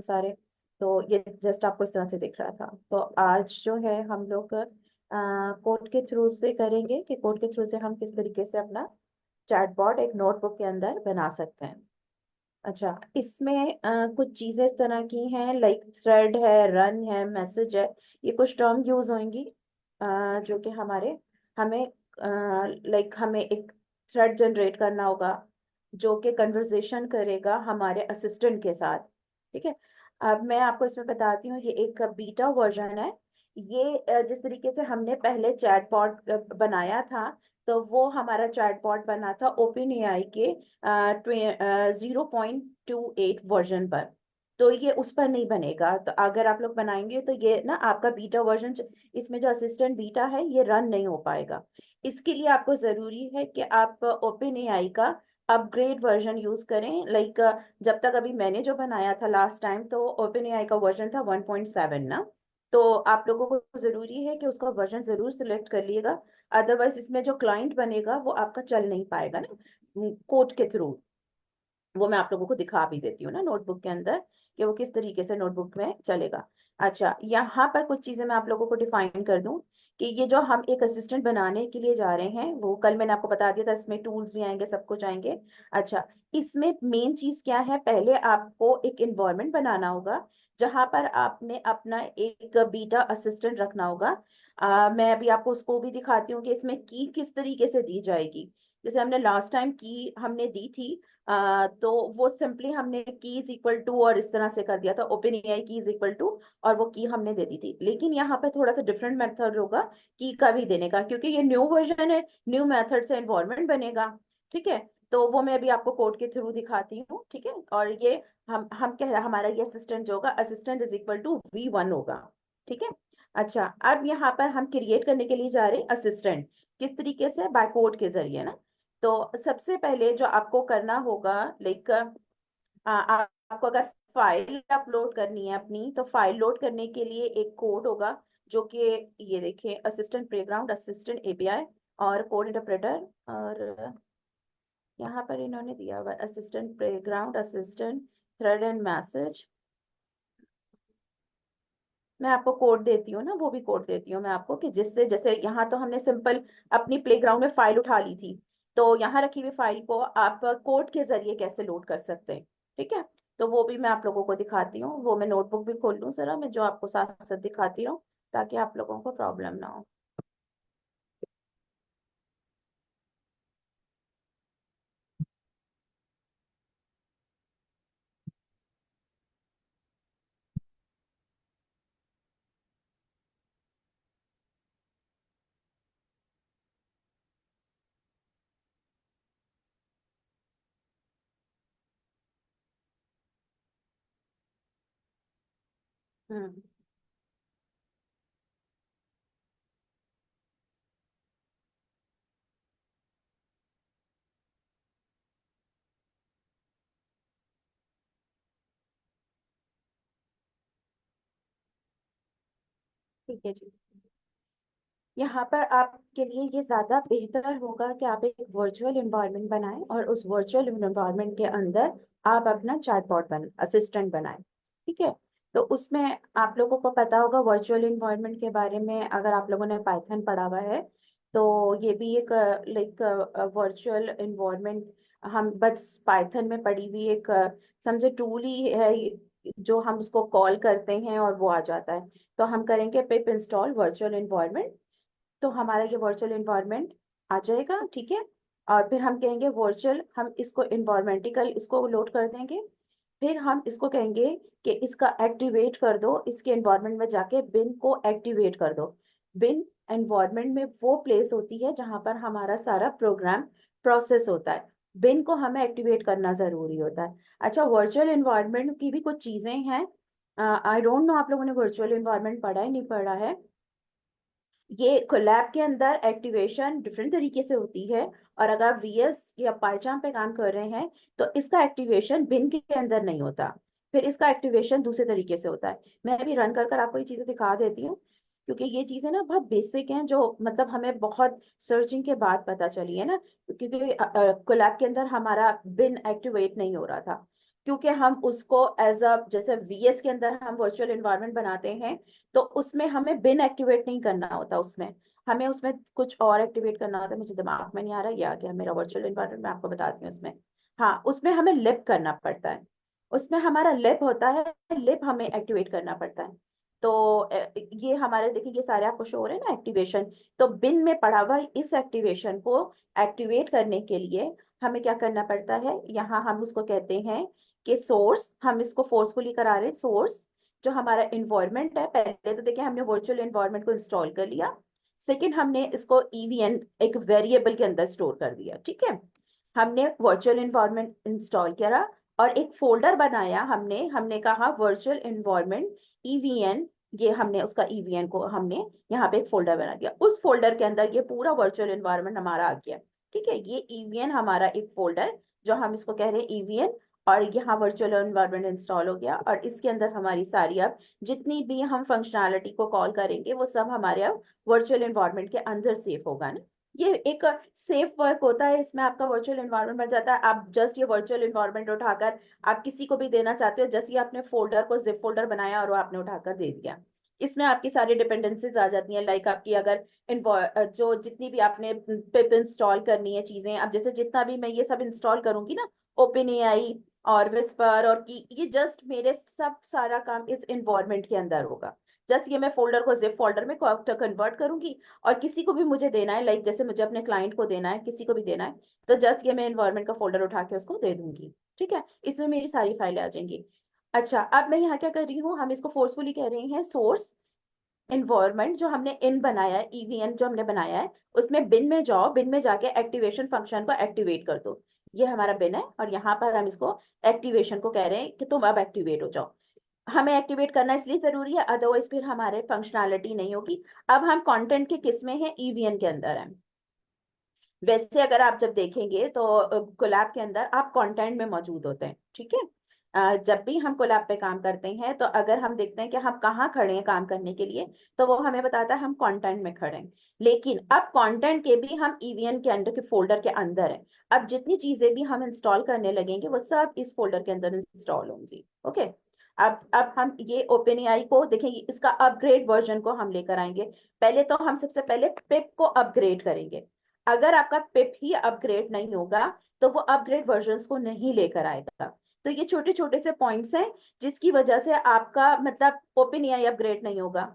सारे। तो ये जस्ट आपको इस तरह से दिख रहा था। तो आज जो है हम लोग कोड के थ्रू से करेंगे कि कोड के थ्रू से हम किस तरीके से अपना चैटबॉट एक नोटबुक के अंदर बना सकते हैं। अच्छा, इसमें कुछ चीजें इस तरह की हैं, लाइक थ्रेड है, रन है, मैसेज है। ये कुछ टर्म यूज होंगी जो कि हमें लाइक हमें एक थ्रेड जनरेट करना होगा जो कि कन्वर्सेशन करेगा हमारे असिस्टेंट के साथ। ठीक है। अब मैं आपको इसमें बताती हूँ, ये एक बीटा वर्जन है। ये जिस तरीके से हमने पहले चैटबॉट बनाया था, तो वो हमारा चैटबॉट बना था ओपन एआई के 0.28 वर्जन पर। तो ये उस पर नहीं बनेगा। तो अगर आप लोग बनाएंगे तो ये ना आपका बीटा वर्जन, इसमें जो असिस्टेंट बीटा है ये रन नहीं हो पाएगा। इसके लिए आपको जरूरी है कि आप ओपन एआई का अपग्रेड वर्जन यूज करें। लाइक जब तक अभी मैंने जो बनाया था लास्ट टाइम, तो ओपन एआई का वर्जन था 1.7 ना। तो आप लोगों को जरूरी है कि उसका वर्जन जरूर सिलेक्ट कर लिएगा। अदरवाइज इसमें जो क्लाइंट बनेगा वो आपका चल नहीं पाएगा ना कोड के थ्रू। वो मैं आप लोगों को दिखा भी देती हूँ ना नोटबुक के अंदर कि वो किस तरीके से नोटबुक में चलेगा। अच्छा, यहाँ पर कुछ चीजें मैं आप लोगों को डिफाइन कर दूं कि ये जो हम एक असिस्टेंट बनाने के लिए जा रहे हैं, वो कल मैंने आपको बता दिया था, इसमें टूल्स भी आएंगे, सब कुछ आएंगे। अच्छा, इसमें मेन चीज क्या है, पहले आपको एक इन्वायरमेंट बनाना होगा जहां पर आपने अपना एक बीटा असिस्टेंट रखना होगा। मैं अभी आपको उसको भी दिखाती हूँ कि इसमें की किस तरीके से दी जाएगी। जैसे हमने लास्ट टाइम की हमने दी थी, तो वो सिंपली हमने की इज इक्वल टू और इस तरह से कर दिया था, ओपन एआई की इज इक्वल टू, और वो की हमने दे दी थी। लेकिन यहाँ पे थोड़ा सा डिफरेंट मेथड होगा की का भी देने का, क्योंकि ये न्यू वर्जन है, न्यू मेथड से इन्वॉल्वमेंट बनेगा। ठीक है। तो वो मैं अभी आपको कोड के थ्रू दिखाती हूँ। ठीक है। और ये हम कह रहे हमारा ये असिस्टेंट जो होगा, assistant is equal to V1 होगा। ठीक है। अच्छा, अब यहाँ पर हम क्रिएट करने के लिए जा रहे हैं असिस्टेंट। किस तरीके से, बाय कोड के जरिए ना। तो सबसे पहले जो आपको करना होगा, लाइक आपको अगर फाइल अपलोड करनी है अपनी, तो फाइल लोड करने के लिए एक कोड होगा जो कि ये देखिए, असिस्टेंट प्लेग्राउंड, असिस्टेंट एपीआई और कोड इंटरप्रेटर। और यहाँ पर इन्होंने दिया हुआ assistant playground, assistant thread and message. मैं आपको कोड देती हूँ ना, वो भी कोड देती हूँ मैं आपको, कि जिससे जैसे यहाँ तो हमने सिंपल अपनी प्लेग्राउंड में फाइल उठा ली थी, तो यहाँ रखी हुई फाइल को आप कोड के जरिए कैसे लोड कर सकते हैं। ठीक है। तो वो भी मैं आप लोगों को दिखाती हूँ। वो मैं नोटबुक भी खोल लूँ जरा, मैं जो आपको साथ साथ दिखाती हूँ, ताकि आप लोगों को प्रॉब्लम ना हो। हम्म। ठीक है जी। यहाँ पर आपके लिए ये ज्यादा बेहतर होगा कि आप एक वर्चुअल एनवायरनमेंट बनाएं और उस वर्चुअल एनवायरनमेंट के अंदर आप अपना चैटबॉट असिस्टेंट बनाएं। ठीक है। तो उसमें आप लोगों को पता होगा वर्चुअल एनवायरनमेंट के बारे में, अगर आप लोगों ने पाइथन पढ़ा हुआ है, तो ये भी एक लाइक वर्चुअल एनवायरनमेंट हम बस पाइथन में पढ़ी हुई एक समझे टूल ही है, जो हम उसको कॉल करते हैं और वो आ जाता है। तो हम करेंगे पिप इंस्टॉल वर्चुअल एनवायरनमेंट, तो हमारा ये वर्चुअल इन्वायरमेंट आ जाएगा। ठीक है। और फिर हम कहेंगे वर्चुअल, हम इसको इन्वायरमेंटिकल इसको लोड कर देंगे। फिर हम इसको कहेंगे कि इसका एक्टिवेट कर दो, इसके एनवायरनमेंट में जाके बिन को एक्टिवेट कर दो। बिन एनवायरनमेंट में वो प्लेस होती है जहां पर हमारा सारा प्रोग्राम प्रोसेस होता है। बिन को हमें एक्टिवेट करना जरूरी होता है। अच्छा, वर्चुअल एनवायरनमेंट की भी कुछ चीजें हैं। आई डोंट नो आप लोगों ने वर्चुअल एनवायरनमेंट पढ़ा है नहीं पढ़ा है। ये कोलैब के अंदर एक्टिवेशन डिफरेंट तरीके से होती है, और अगर आप वीएस या पाइचाम पे काम कर रहे हैं, तो इसका एक्टिवेशन बिन के अंदर नहीं होता। फिर इसका एक्टिवेशन दूसरे तरीके से होता है। मैं अभी रन कर कर आपको ये चीजें दिखा देती हूँ, क्योंकि ये चीजें ना बहुत बेसिक हैं, जो मतलब हमें बहुत सर्चिंग के बाद पता चली है ना, क्योंकि कोलैब के अंदर हमारा बिन एक्टिवेट नहीं हो रहा था। क्योंकि हम उसको एज अ जैसे वीएस के अंदर हम वर्चुअल एनवायरनमेंट बनाते हैं, तो उसमें हमें बिन एक्टिवेट नहीं करना होता, उसमें हमें उसमें कुछ और एक्टिवेट करना होता है, मुझे दिमाग में नहीं आ रहा, ये आ गया मेरा वर्चुअल एनवायरनमेंट, मैं आपको बताती हूँ उसमें। हाँ, उसमें हमें लिप करना पड़ता है, उसमें हमारा लिप होता है, लिप हमें एक्टिवेट करना पड़ता है। तो ये हमारे देखिए ये सारे आपको शो हो रहे हैं ना एक्टिवेशन। तो बिन में पड़ा हुआ इस एक्टिवेशन को एक्टिवेट करने के लिए हमें क्या करना पड़ता है, यहाँ हम उसको कहते हैं कि सोर्स, हम इसको फोर्सफुली करा रहे हैं सोर्स, जो हमारा इन्वायरमेंट है। पहले तो देखिए हमने वर्चुअल इन्वायरमेंट को इंस्टॉल कर लिया, सेकंड हमने इसको ईवीएन एक वेरिएबल के अंदर स्टोर कर दिया, ठीक है। हमने वर्चुअल इन्वायरमेंट इंस्टॉल करा और एक फोल्डर बनाया, हमने हमने कहा वर्चुअल इन्वायरमेंट ईवीएन, ये हमने उसका ईवीएन को हमने यहाँ पे एक फोल्डर बना दिया, उस फोल्डर के अंदर ये पूरा वर्चुअल इन्वायरमेंट हमारा आ गया, ठीक है। ये ईवीएन हमारा एक फोल्डर, जो हम इसको कह रहे हैं ईवीएन, और यहाँ वर्चुअल एनवायरनमेंट इंस्टॉल हो गया, और इसके अंदर हमारी सारी अब जितनी भी हम फंक्शनैलिटी को कॉल करेंगे वो सब हमारे अब वर्चुअल एनवायरनमेंट के अंदर सेव होगा ना। ये एक सेफ वर्क होता है, इसमें आपका वर्चुअल एनवायरनमेंट बन जाता है। आप जस्ट ये वर्चुअल एनवायरनमेंट उठाकर आप किसी को भी देना चाहते हो, जैसे ही आपने फोल्डर को जिप फोल्डर बनाया और वो आपने उठाकर दे दिया, इसमें आपकी सारी डिपेंडेंसीज आ जाती हैं। लाइक आपकी अगर जो जितनी भी आपने पिप इंस्टॉल करनी है चीजें, अब जैसे जितना भी मैं ये सब इंस्टॉल करूंगी ना, ओपन एआई और विस्पर और की, ये जस्ट मेरे सब सारा काम इस इन्वायरमेंट के अंदर होगा। जस्ट ये मैं फोल्डर को जिप फोल्डर में कन्वर्ट करूंगी, और किसी को भी मुझे देना है, लाइक जैसे मुझे अपने क्लाइंट को देना है, किसी को भी देना है, तो जस्ट ये मैं इन्वायरमेंट का फोल्डर उठा के उसको दे दूंगी, ठीक है। इसमें मेरी सारी फाइलें आ जाएंगी। अच्छा, अब मैं यहाँ क्या कर रही हूँ, हम इसको फोर्सफुली कह रहे हैं सोर्स इन्वायरमेंट, जो हमने इन बनाया है, ईवीएन जो हमने बनाया है, उसमें बिन में जाओ, बिन में जाके एक्टिवेशन फंक्शन को एक्टिवेट कर दो। ये हमारा बिन है, और यहाँ पर हम इसको एक्टिवेशन को कह रहे हैं कि तुम अब एक्टिवेट हो जाओ। हमें एक्टिवेट करना इसलिए जरूरी है, अदरवाइज फिर हमारे फंक्शनैलिटी नहीं होगी। अब हम कंटेंट के किस में है, ईवीएन के अंदर है। वैसे अगर आप जब देखेंगे तो कोलैब के अंदर आप कंटेंट में मौजूद होते हैं, ठीक है। जब भी हम कोलैब पे काम करते हैं, तो अगर हम देखते हैं कि हम कहाँ खड़े हैं काम करने के लिए, तो वो हमें बताता है हम कंटेंट में खड़े हैं। लेकिन अब कंटेंट के भी हम ईवीएन के अंदर के फोल्डर के अंदर है। अब जितनी चीजें भी हम इंस्टॉल करने लगेंगे वो सब इस फोल्डर के अंदर इंस्टॉल होंगी, ओके। अब हम ये ओपन एआई को देखेंगे, इसका अपग्रेड वर्जन को हम लेकर आएंगे। पहले तो हम सबसे पहले पिप को अपग्रेड करेंगे। अगर आपका पिप ही अपग्रेड नहीं होगा, तो वो अपग्रेड वर्जन्स को नहीं लेकर आएगा। तो ये छोटे छोटे से पॉइंट्स हैं जिसकी वजह से आपका मतलब ओपन एआई अपग्रेड नहीं होगा।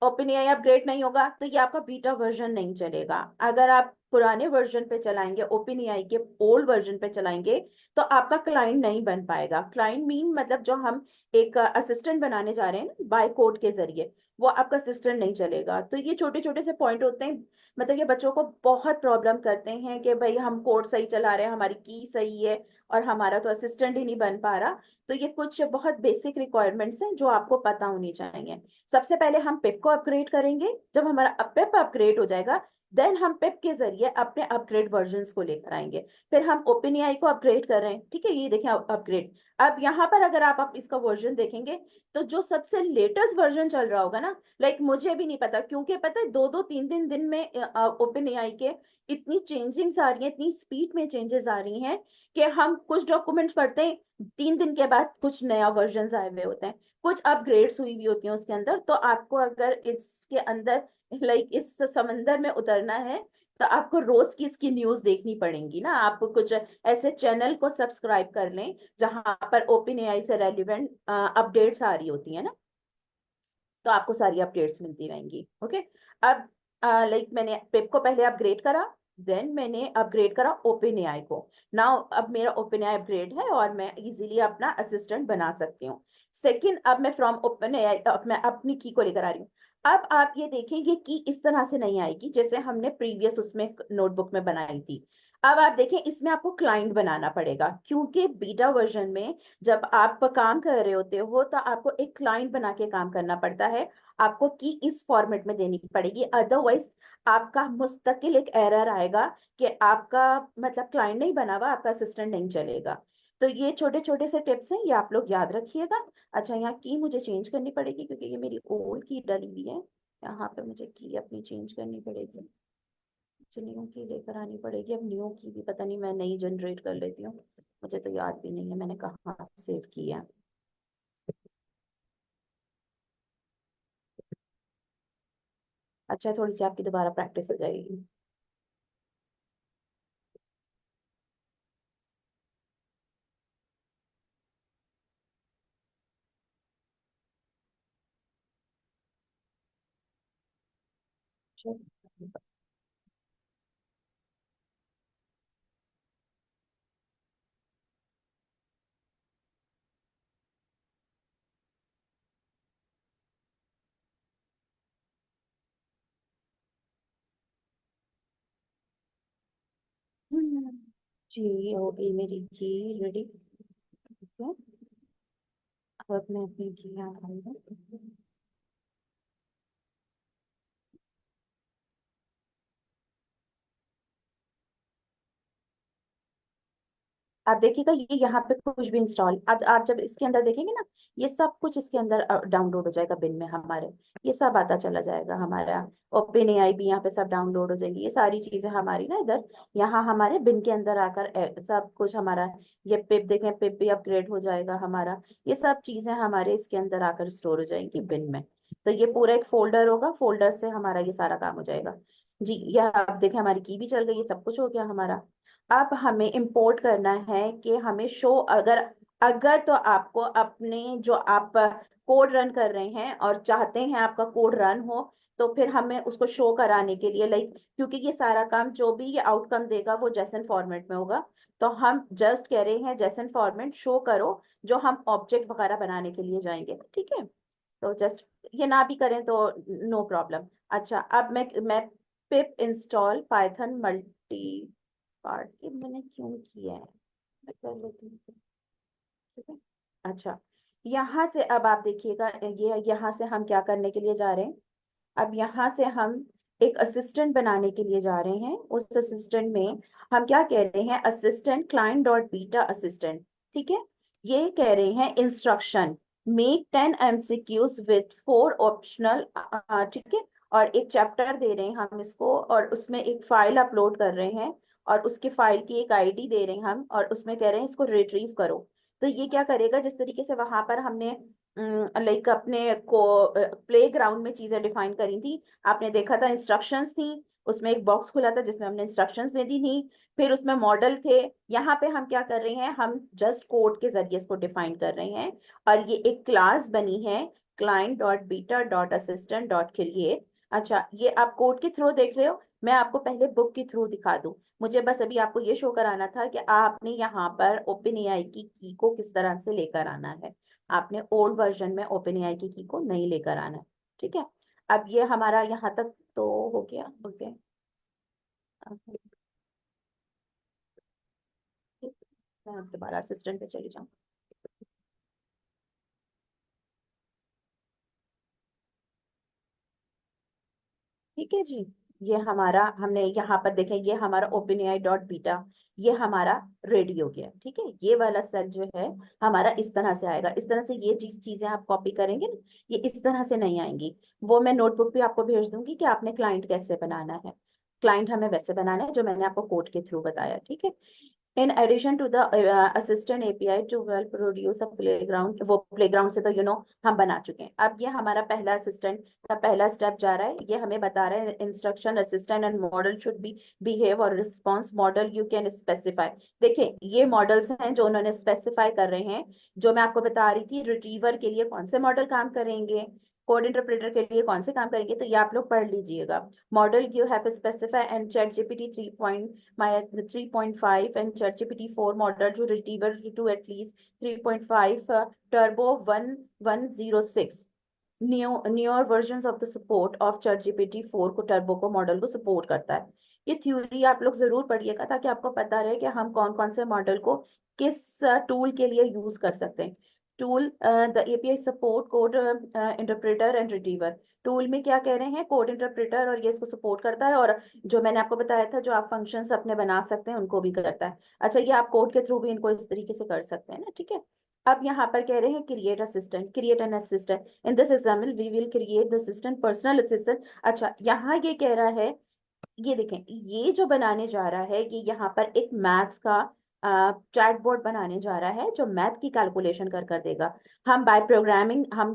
ओपन एआई अपग्रेड नहीं होगा तो ये आपका बीटा वर्जन नहीं चलेगा। अगर आप पुराने वर्जन पे चलाएंगे, ओपन एआई के ओल्ड वर्जन पे चलाएंगे, तो आपका क्लाइंट नहीं बन पाएगा। क्लाइंट मीन मतलब जो हम एक असिस्टेंट बनाने जा रहे हैं ना बाय कोड के जरिए, वो आपका असिस्टेंट नहीं चलेगा। तो ये छोटे छोटे से पॉइंट होते हैं, मतलब ये बच्चों को बहुत प्रॉब्लम करते हैं कि भाई हम कोड सही चला रहे हैं, हमारी की सही है, और हमारा तो असिस्टेंट ही नहीं बन पा रहा। तो ये कुछ बहुत बेसिक रिक्वायरमेंट्स हैं जो आपको पता होनी चाहिए। सबसे पहले हम पिप को अपग्रेड करेंगे, जब हमारा पिप अपग्रेड हो जाएगा, देन हम पिप के जरिए अपने अपग्रेड वर्जन्स को लेकर आएंगे। फिर हम ओपन एआई को अपग्रेड कर रहे हैं, ठीक है, ये देखें अपग्रेड। अब यहाँ पर अगर आप इसका वर्जन देखेंगे, तो जो सबसे लेटेस्ट वर्जन चल रहा होगा ना, लाइक मुझे भी नहीं पता, क्योंकि पता है दो दो तीन तीन दिन में ओपन एआई के इतनी चेंजिंग्स आ रही है, इतनी स्पीड में चेंजेस आ रही हैं, कि हम कुछ डॉक्यूमेंट्स पढ़ते हैं, 3 दिन के बाद कुछ नया वर्जन आए हुए होते हैं, कुछ अपग्रेड्स हुई हुई होती हैं उसके अंदर। तो आपको अगर इसके अंदर लाइक इस समंदर में उतरना है, तो आपको रोज की इसकी न्यूज देखनी पड़ेगी ना। आप कुछ ऐसे चैनल को सब्सक्राइब कर लें जहां पर ओपन एआई से रेलिवेंट अपडेट्स आ रही होती है ना, तो आपको सारी अपडेट्स मिलती रहेंगी, ओके। अब लाइक मैंने पिप को पहले अपग्रेड करा, देन मैंने अपग्रेड करा ओपन एआई को। नाउ अब मेरा ओपन एआई अपग्रेड है और मैं इजीली अपना असिस्टेंट बना सकती हूँ। सेकंड, अब मैं फ्रॉम ओपन एआई अब मैं अपनी की को लेकर आ रही हूँ। अब आप ये देखेंगे कि इस तरह से नहीं आएगी जैसे हमने प्रीवियस उसमें नोटबुक में बनाई थी। अब आप देखें, इसमें आपको क्लाइंट बनाना पड़ेगा, क्योंकि बीटा वर्जन में जब आप काम कर रहे होते हो तो आपको एक क्लाइंट बना के काम करना पड़ता है। आपको की इस फॉर्मेट में देनी पड़ेगी, अदरवाइज आपका मुस्तकिल एक एरर आएगा कि आपका मतलब क्लाइंट नहीं बना हुआ, आपका असिस्टेंट नहीं चलेगा। तो ये छोटे छोटे से टिप्स हैं, ये आप लोग याद रखिएगा। अच्छा, यहाँ की मुझे चेंज करनी पड़ेगी क्योंकि ये मेरी ओल्ड की डली हुई है, यहाँ पे मुझे की अपनी चेंज करनी पड़ेगी। न्यू की लेकर आनी पड़ेगी। अब न्यू की भी पता नहीं, मैं नई जनरेट कर लेती हूँ, मुझे तो याद भी नहीं है मैंने कहाँ सेव की है। अच्छा, थोड़ी सी आपकी दोबारा प्रैक्टिस हो जाएगी। चलो। हम्म, जी हो गई मेरी की रेडी। ठीक है, अब मैं अपनी की यहाँ डालूंगा। आप देखिएगा ये यहाँ पे कुछ भी इंस्टॉल, अब आप जब इसके अंदर देखेंगे ना, ये सब कुछ इसके अंदर डाउनलोड हो जाएगा बिन में हमारे। ये सब आता चला जाएगा हमारा। ओपन एआई भी यहाँ पे सब डाउनलोड हो जाएंगी, ये सारी चीजें हमारी ना इधर, यहाँ हमारे बिन के अंदर आकर सब कुछ हमारा। ये पिप देखें, पिप भी अपग्रेड हो जाएगा हमारा। ये सब चीजें हमारे इसके अंदर आकर स्टोर हो जाएंगी बिन में। तो ये पूरा एक फोल्डर होगा, फोल्डर से हमारा ये सारा काम हो जाएगा। जी, यह आप देखें हमारी की भी चल गई, ये सब कुछ हो गया हमारा। अब हमें इंपोर्ट करना है कि हमें शो, अगर अगर तो आपको अपने जो आप कोड रन कर रहे हैं और चाहते हैं आपका कोड रन हो, तो फिर हमें उसको शो कराने के लिए, लाइक, क्योंकि ये सारा काम जो भी ये आउटकम देगा वो जेसन फॉर्मेट में होगा। तो हम जस्ट कह रहे हैं जेसन फॉर्मेट शो करो, जो हम ऑब्जेक्ट वगैरह बनाने के लिए जाएंगे, ठीक है। तो जस्ट ये ना भी करें तो नो प्रॉब्लम। अच्छा, अब मैं पिप इंस्टॉल पाइथन मल्टी पार्ट, ये मैंने क्यों किया है, मैं कर लेती हूँ, ठीक है। अच्छा, यहाँ से अब आप देखिएगा, ये यहाँ से हम क्या करने के लिए जा रहे हैं। अब यहाँ से हम एक असिस्टेंट बनाने के लिए जा रहे हैं। उस असिस्टेंट में हम क्या कह रहे हैं, assistant client dot beta assistant, ठीक है। ये कह रहे हैं instruction, make 10 MCQs with 4 optional, ठीक है। और एक चैप्टर दे रहे हैं हम इसको, और उसमें एक फाइल अपलोड कर रहे हैं, और उसके फाइल की एक आईडी दे रहे हैं हम, और उसमें कह रहे हैं इसको रिट्रीव करो। तो ये क्या करेगा, जिस तरीके से वहां पर हमने लाइक अपने को प्ले ग्राउंड में चीजें डिफाइन करी थी, आपने देखा था इंस्ट्रक्शंस थी, उसमें एक बॉक्स खुला था जिसमें हमने इंस्ट्रक्शंस दे दी थी, फिर उसमें मॉडल थे। यहाँ पे हम क्या कर रहे हैं, हम जस्ट कोड के जरिए इसको डिफाइन कर रहे हैं। और ये एक क्लास बनी है, client dot beta dot assistant dot create. अच्छा, ये आप कोड के थ्रू देख रहे हो, मैं आपको पहले बुक के थ्रू दिखा दूं। मुझे बस अभी आपको ये शो कराना था कि आपने यहाँ पर ओपन एआई की को किस तरह से लेकर आना है। आपने ओल्ड वर्जन में ओपन एआई की को नहीं लेकर आना है, ठीक है। अब ये हमारा यहाँ तक तो हो गया, ओके। मैं अब दोबारा असिस्टेंट पे चली जाऊँ। ठीक है जी, ये हमारा, हमने यहाँ पर देखें, ये हमारा ओपन एआई डॉट बीटा, ये हमारा रेडी हो गया, ठीक है। ये वाला सेल जो है हमारा इस तरह से आएगा, इस तरह से ये चीजें आप कॉपी करेंगे ना, ये इस तरह से नहीं आएंगी। वो मैं नोटबुक पे आपको भेज दूंगी कि आपने क्लाइंट कैसे बनाना है। क्लाइंट हमें वैसे बनाना है जो मैंने आपको कोड के थ्रू बताया, ठीक है। In addition to the assistant API to well produce a playground, वो प्लेग्राउंड से तो हम बना चुके हैं। अब ये हमारा पहला असिस्टेंट का पहला स्टेप जा रहा है, ये हमें बता रहा है instruction assistant and model should be behave और response model you can specify. देखिए ये मॉडल्स हैं जो उन्होंने स्पेसिफाई कर रहे हैं, जो मैं आपको बता रही थी रिट्रीवर के लिए कौन से मॉडल काम करेंगे, कोड इंटरप्रेटर के लिए कौन से काम करेंगे, तो ये आप लोग पढ़ लीजिएगा। Model you have specify and chat GPT 3.5 and ChatGPT 4 model to retriever to at least 3.5 turbo 1106 newer versions of the support of ChatGPT 4 को टर्बो को मॉडल को सपोर्ट करता है। ये थ्योरी आप लोग जरूर पढ़िएगा ताकि आपको पता रहे कि हम कौन कौन से मॉडल को किस टूल के लिए यूज कर सकते हैं। Tool, the API support code interpreter and retriever. Tool में क्या कह रहे हैं, कोड इंटरप्रेटर, और ये इसको सपोर्ट करता है, और जो मैंने आपको बताया था जो आप फंक्शंस अपने बना सकते हैं उनको भी करता है। अच्छा, ये आप कोड के थ्रू भी इनको इस तरीके से कर सकते हैं ना, ठीक है। अब यहाँ पर कह रहे हैं create assistant, create an assistant in this example we will create the assistant personal assistant. अच्छा, यहाँ ये कह रहा है ये देखें, ये जो बनाने जा रहा है, ये यहाँ पर एक मैथ्स का चैट बोर्ड बनाने जा रहा है जो मैथ की कैलकुलेशन कर कर देगा। हम बाय प्रोग्रामिंग, हम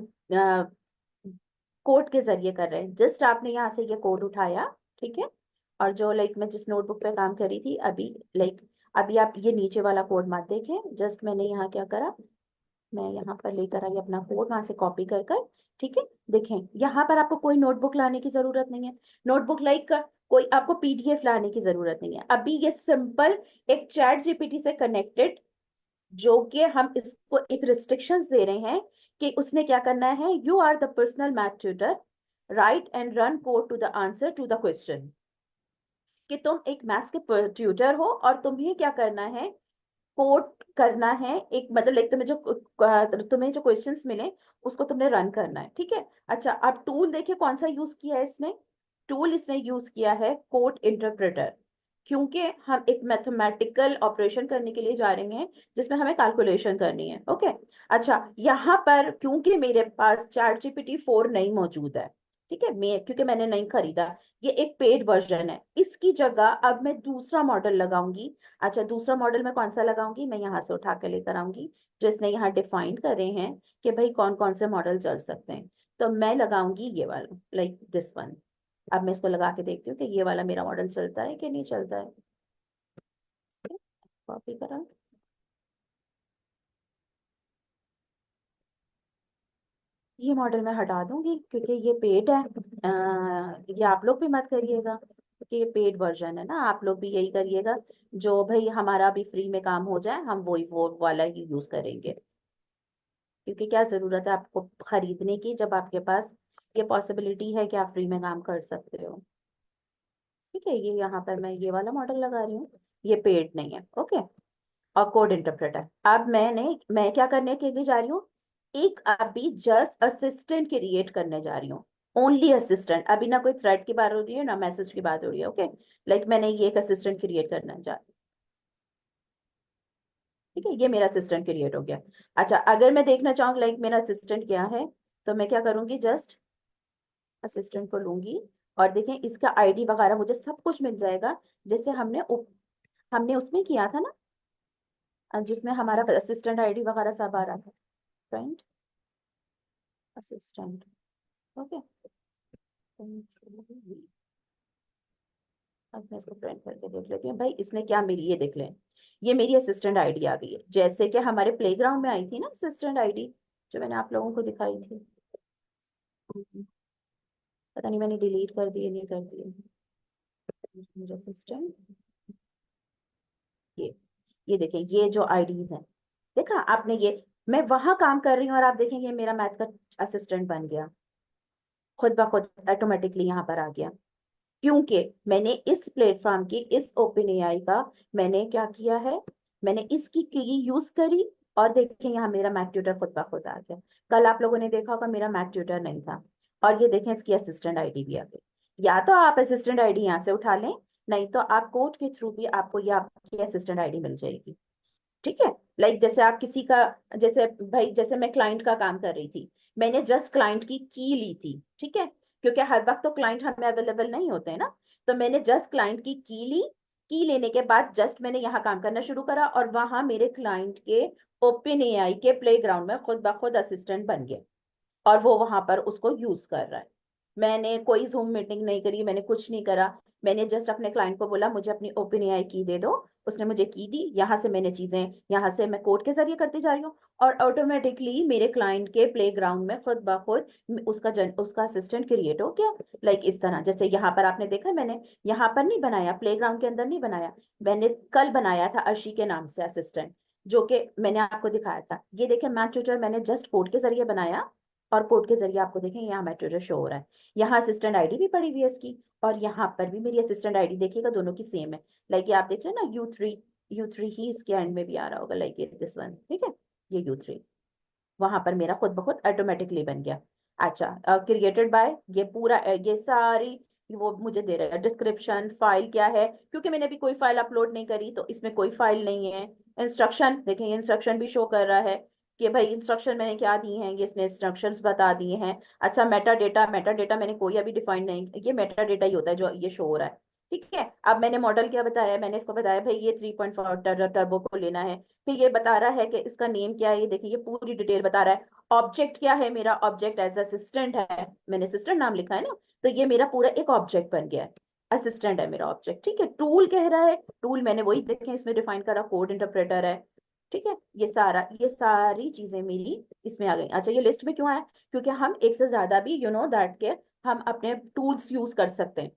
कोड के जरिए कर रहे हैं। जस्ट आपने यहाँ से ये कोड उठाया, ठीक है, और जो लाइक मैं जिस नोटबुक पे काम कर रही थी अभी, लाइक अभी आप ये नीचे वाला कोड मत देखें, जस्ट मैंने यहाँ क्या करा, मैं यहाँ पर लेकर आई अपना कोड वहां से कॉपी कर कर, ठीक है। देखें, यहाँ पर आपको कोई नोटबुक लाने की जरूरत नहीं है। नोटबुक लाइक कोई आपको पीडीएफ लाने की जरूरत नहीं है। अभी ये सिंपल एक चैट जीपीटी से कनेक्टेड, जो कि हम इसको एक रिस्ट्रिक्शंस दे रहे हैं कि उसने क्या करना है, you are the personal math tutor, write and run code to the answer to the question. कि तुम एक मैथ्स के ट्यूटर हो और तुम्हें क्या करना है, कोड करना है एक, मतलब लाइक तुम्हें जो क्वेश्चंस मिले उसको तुमने रन करना है, ठीक है। अच्छा, अब टूल देखिए कौन सा यूज किया है इसने। टूल इसने यूज किया है कोड इंटरप्रेटर, क्योंकि हम एक मैथमेटिकल ऑपरेशन करने के लिए जा रहे हैं जिसमें हमें कैलकुलेशन करनी है, ओके। अच्छा, यहाँ पर क्योंकि मेरे पास चैट जीपीटी 4 नहीं मौजूद है, ठीक है, मैं क्योंकि मैंने नहीं खरीदा, ये एक पेड वर्जन है, इसकी जगह अब मैं दूसरा मॉडल लगाऊंगी। अच्छा, दूसरा मॉडल मैं कौन सा लगाऊंगी, मैं यहाँ से उठा के लेकर आऊंगी, जो इसने यहाँ डिफाइन करे हैं कि भाई कौन कौन से मॉडल चल सकते हैं। तो मैं लगाऊंगी ये वाला, लाइक दिस वन। अब मैं इसको लगा के देखती हूँ कि ये वाला मेरा मॉडल चलता है कि नहीं चलता है। कॉपी करा, ये मॉडल मैं हटा दूंगी क्योंकि ये पेड है। ये आप लोग भी मत करिएगा क्योंकि ये पेड वर्जन है ना, आप लोग भी यही करिएगा, जो भाई हमारा भी फ्री में काम हो जाए हम वही वो वाला ही यूज करेंगे। क्योंकि क्या जरूरत है आपको खरीदने की जब आपके पास ये पॉसिबिलिटी है कि आप फ्री में काम कर सकते हो। ठीक है, ये यहाँ पर मैं ये वाला मॉडल लगा रही हूँ, ये पेड नहीं है, ओके। और कोड इंटरप्रेटर, अब मैं क्या करने के लिए जा रही हूँ, एक अभी जस्ट असिस्टेंट क्रिएट करने जा रही हूँ। ओनली असिस्टेंट, अभी ना कोई थ्रेड की बात हो रही है ना मैसेज की बात हो रही है, ओके। लाइक मैंने ये एक असिस्टेंट क्रिएट करना जा रही हूँ, ठीक है, ये मेरा असिस्टेंट क्रिएट हो गया। अच्छा, अगर मैं देखना चाहूँ लाइक मेरा असिस्टेंट क्या है, तो मैं क्या करूंगी, जस्ट असिस्टेंट को लूंगी और देखें इसका आईडी वगैरह मुझे सब कुछ मिल जाएगा, जैसे हमने उसमें किया था ना, जिसमें हमारा असिस्टेंट आईडी वगैरह सब आ रहा था, फ्रेंड असिस्टेंट, ओके। अब मैं इसको प्रिंट करके देख लेती हूँ, भाई इसने क्या मिली ये देख लें। ये मेरी असिस्टेंट आईडी आ गई है, जैसे कि हमारे प्लेग्राउंड में आई थी ना असिस्टेंट आईडी, जो मैंने आप लोगों को दिखाई थी। पता नहीं मैंने डिलीट कर दिए नहीं कर दिए, मेरा असिस्टेंट, ये ये देखें, ये जो आईडीज हैं, देखा आपने, ये मैं वहां काम कर रही हूँ और आप देखेंगे मेरा मैथ का असिस्टेंट बन गया, खुद ब खुद ऑटोमेटिकली यहाँ पर आ गया। क्योंकि मैंने इस प्लेटफॉर्म की, इस ओपन एआई का मैंने क्या किया है, मैंने इसकी की यूज करी, और देखें यहाँ मेरा मैथ ट्यूटर खुद ब खुद आ गया। कल आप लोगों ने देखा होगा मेरा मैथ ट्यूटर नहीं था, और ये देखें इसकी असिस्टेंट आईडी भी आ गई। या तो आप असिस्टेंट आईडी यहाँ से उठा लें, नहीं तो आप कोड के थ्रू भी आपको ये आपकी असिस्टेंट आईडी मिल जाएगी, ठीक है। लाइक जैसे आप किसी का, जैसे भाई जैसे मैं क्लाइंट का काम कर रही थी, मैंने जस्ट क्लाइंट की ली थी, ठीक है, क्योंकि हर वक्त तो क्लाइंट हमें अवेलेबल नहीं होते हैं ना। तो मैंने जस्ट क्लाइंट की ली, की लेने के बाद जस्ट मैंने यहाँ काम करना शुरू करा, और वहां मेरे क्लाइंट के ओपन एआई के प्लेग्राउंड में खुद ब खुद असिस्टेंट बन गया, और वो वहां पर उसको यूज कर रहा है। मैंने कोई जूम मीटिंग नहीं करी, मैंने कुछ नहीं करा, मैंने जस्ट अपने क्लाइंट को बोला मुझे अपनी ओपन एआई की दे दो, उसने मुझे की दी, यहाँ से मैंने चीजें, यहाँ से मैं कोड के जरिए करती जा रही हूँ, और ऑटोमेटिकली मेरे क्लाइंट के प्लेग्राउंड में खुद ब खुद उसका असिस्टेंट क्रिएट हो गया। लाइक इस तरह, जैसे यहाँ पर आपने देखा मैंने यहाँ पर नहीं बनाया, प्लेग्राउंड के अंदर नहीं बनाया, मैंने कल बनाया था अर्शी के नाम से असिस्टेंट, जो कि मैंने आपको दिखाया था। ये देखें मैथ ट्यूटर मैंने जस्ट कोड के जरिए बनाया, और कोड के जरिए आपको देखें यहाँ मैथ ट्यूटर शो हो रहा है। यहाँ असिस्टेंट आईडी भी पड़ी हुई है इसकी, और यहाँ पर भी मेरी असिस्टेंट आईडी देखिएगा, दोनों की सेम है। लाइक ये आप देख रहे हैं ना, U3 ही इसके एंड में भी आ रहा होगा, लाइक ये दिस वन, ठीक है, ये U3 वहां पर मेरा खुद ब खुद ऑटोमेटिकली बन गया। अच्छा, क्रिएटेड बाय, ये पूरा ये सारी वो मुझे दे रहा है डिस्क्रिप्शन, फाइल क्या है, क्योंकि मैंने भी कोई फाइल अपलोड नहीं करी तो इसमें कोई फाइल नहीं है। इंस्ट्रक्शन देखें, इंस्ट्रक्शन भी शो कर रहा है कि भाई इंस्ट्रक्शन मैंने क्या दी हैं, ये इसने इंस्ट्रक्शंस बता दिए हैं। अच्छा, मेटा डेटा मैंने कोई अभी डिफाइन नहीं, ये मेटा डेटा ही होता है जो ये शो हो रहा है, ठीक है, अब मैंने मॉडल क्या बताया, मैंने इसको बताया भाई ये 3.4 टर्बो को लेना है। फिर ये बता रहा है कि इसका नेम क्या है, ये देखिए ये पूरी डिटेल बता रहा है। ऑब्जेक्ट क्या है, मेरा ऑब्जेक्ट एज असिस्टेंट है, मैंने असिस्टेंट नाम लिखा है ना, तो ये मेरा पूरा एक ऑब्जेक्ट बन गया है, असिस्टेंट है मेरा ऑब्जेक्ट। ठीक है, टूल कह रहा है, टूल मैंने वही देखे इसमें डिफाइन करा, कोड इंटरप्रेटर है। ठीक है, ये सारी चीजें मेरी इसमें आ गई। अच्छा, ये लिस्ट में क्यों आया, क्योंकि हम एक से ज्यादा भी यू नो दैट के हम अपने टूल्स यूज कर सकते हैं।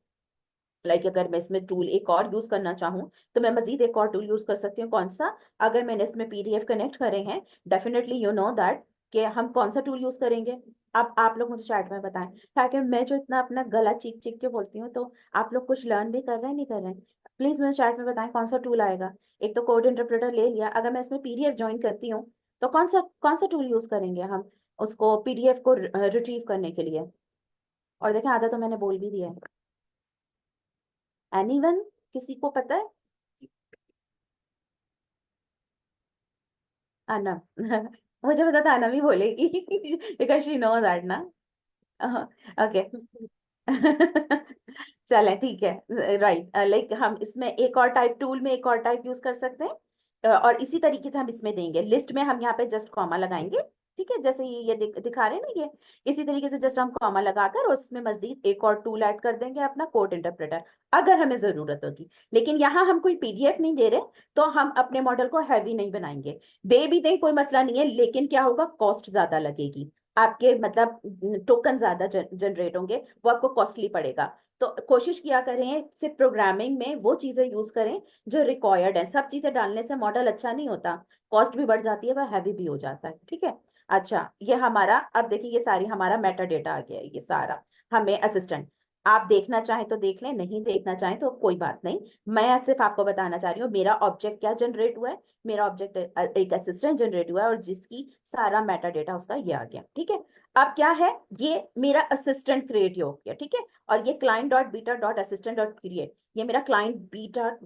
अगर मैं इसमें टूल एक और यूज करना चाहूँ तो मैं मजीद एक और टूल यूज कर सकती हूँ, कौन सा, अगर मैंने इसमें पीडीएफ कनेक्ट करे हैं, डेफिनेटली यू नो दैट कि हम कौन सा टूल यूज करेंगे। अब आप लोग मुझे चैट में बताएं, ताकि मैं जो इतना अपना गला चीख चीख के बोलती हूँ तो आप लोग कुछ लर्न भी कर रहे हैं नहीं कर रहे हैं। प्लीज मुझे चैट में बताएं कौन सा टूल आएगा। एक तो कोड इंटरप्रेटर ले लिया, अगर मैं इसमें पीडीएफ ज्वाइन करती हूँ तो कौन सा टूल यूज करेंगे हम उसको पीडीएफ को रिट्रीव करने के लिए। और देखें, आधा तो मैंने बोल भी दिया है। एनीवन, किसी को पता है? अनम मुझे पता था अनम ही बोलेगी बिकॉज शी नो दैट ना। ओके चले ठीक है, राइट, हम इसमें एक और टाइप, टूल में एक और टाइप यूज कर सकते हैं। और इसी तरीके से हम इसमें देंगे, लिस्ट में हम यहाँ पे जस्ट कॉमा लगाएंगे। ठीक है, जैसे ये दिखा रहे हैं ना ये, इसी तरीके से जस्ट हम कॉमा लगाकर उसमें मजीद एक और टूल ऐड कर देंगे, अपना कोड इंटरप्रेटर, अगर हमें जरूरत होगी। लेकिन यहाँ हम कोई पीडीएफ नहीं दे रहे, तो हम अपने मॉडल को हैवी नहीं बनाएंगे। दे भी दें कोई मसला नहीं है, लेकिन क्या होगा, कॉस्ट ज्यादा लगेगी आपके, मतलब टोकन ज्यादा जनरेट होंगे, वो आपको कॉस्टली पड़ेगा। तो कोशिश किया करें सिर्फ प्रोग्रामिंग में वो चीजें यूज करें जो रिक्वायर्ड है। सब चीजें डालने से मॉडल अच्छा नहीं होता, कॉस्ट भी बढ़ जाती है, वह हैवी भी हो जाता है। ठीक है, अच्छा ये हमारा, अब देखिए ये सारी हमारा मेटा डेटा आ गया है, ये सारा हमें असिस्टेंट, आप देखना चाहें तो देख लें, नहीं देखना चाहें तो कोई बात नहीं। मैं सिर्फ आपको बताना चाह रही हूँ मेरा ऑब्जेक्ट क्या जनरेट हुआ है। मेरा ऑब्जेक्ट एक असिस्टेंट जनरेट हुआ है, और जिसकी सारा मेटा डेटा उसका ये आ गया। ठीक है, अब क्या है, ये मेरा असिस्टेंट क्रिएट हो गया। ठीक है, और ये client dot beta dot assistant dot create, ये मेरा client beta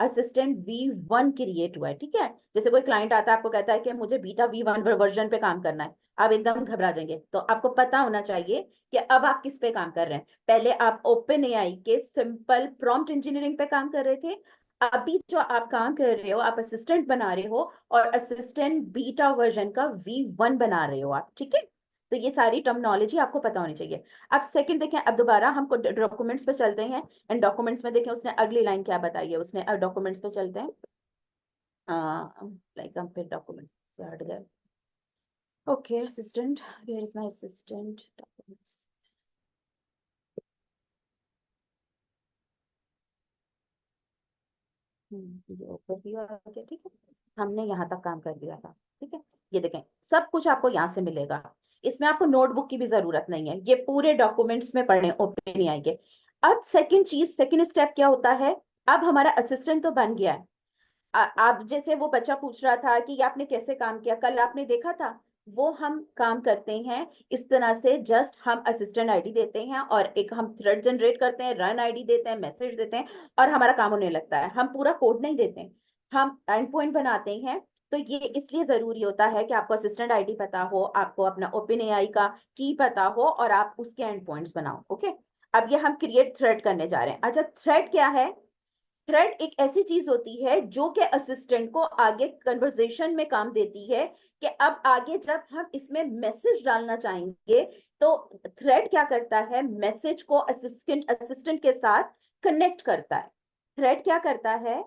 assistant V1 create हुआ है। ठीक है, जैसे कोई क्लाइंट आता है आपको कहता है कि मुझे बीटा V1 वर्जन पे काम करना है, आप एकदम घबरा जाएंगे। तो आपको पता होना चाहिए कि अब आप किस पे काम कर रहे हैं। पहले आप ओपन एआई के सिंपल प्रॉम्प्ट इंजीनियरिंग पे काम कर रहे थे, अभी जो आप काम कर रहे हो, आप असिस्टेंट बना रहे हो, और असिस्टेंट बीटा वर्जन का V1 बना रहे हो आप। ठीक है, तो ये सारी टर्मिनोलॉजी आपको पता होनी चाहिए। अब सेकंड देखें, अब दोबारा हमको डॉक्यूमेंट्स पे चलते हैं, एंड डॉक्यूमेंट्स में देखें उसने अगली लाइन क्या बताई है। उसने डॉक्यूमेंट्स पे चलते हैं, हम फिर डॉक्यूमेंट्स से हट गए। Okay, assistant, where is my assistant documents. ये ऊपर भी आ गया। ठीक है, हमने यहाँ तक काम कर दिया था। ठीक है, ये देखें सब कुछ आपको यहाँ से मिलेगा, इसमें आपको नोटबुक की भी जरूरत नहीं है, ये पूरे डॉक्यूमेंट्स में पढ़े ओपन नहीं आएंगे। अब सेकंड चीज, सेकंड स्टेप क्या होता है, अब हमारा असिस्टेंट तो बन गया है। आप जैसे वो बच्चा पूछ रहा था कि आपने कैसे काम किया, कल आपने देखा था, वो हम काम करते हैं इस तरह से, जस्ट हम असिस्टेंट आईडी देते हैं और एक हम थ्रेड जनरेट करते हैं, रन आईडी देते हैं, मैसेज देते हैं, और हमारा काम होने लगता है। हम पूरा कोड नहीं देते हैं, हम एंड पॉइंट बनाते हैं। तो ये इसलिए जरूरी होता है कि आपको असिस्टेंट आईडी पता हो, आपको अपना ओपन एआई का की पता हो, और आप उसके एंड पॉइंट्स बनाओ। ओके, अब ये हम क्रिएट थ्रेड करने जा रहे हैं। अच्छा, थ्रेड क्या है, थ्रेड एक ऐसी चीज होती है जो कि असिस्टेंट को आगे कन्वर्सेशन में काम देती है, कि अब आगे जब हम इसमें मैसेज डालना चाहेंगे, तो थ्रेड क्या करता है, मैसेज को असिस्टेंट असिस्टेंट के साथ कनेक्ट करता है। थ्रेड क्या करता है,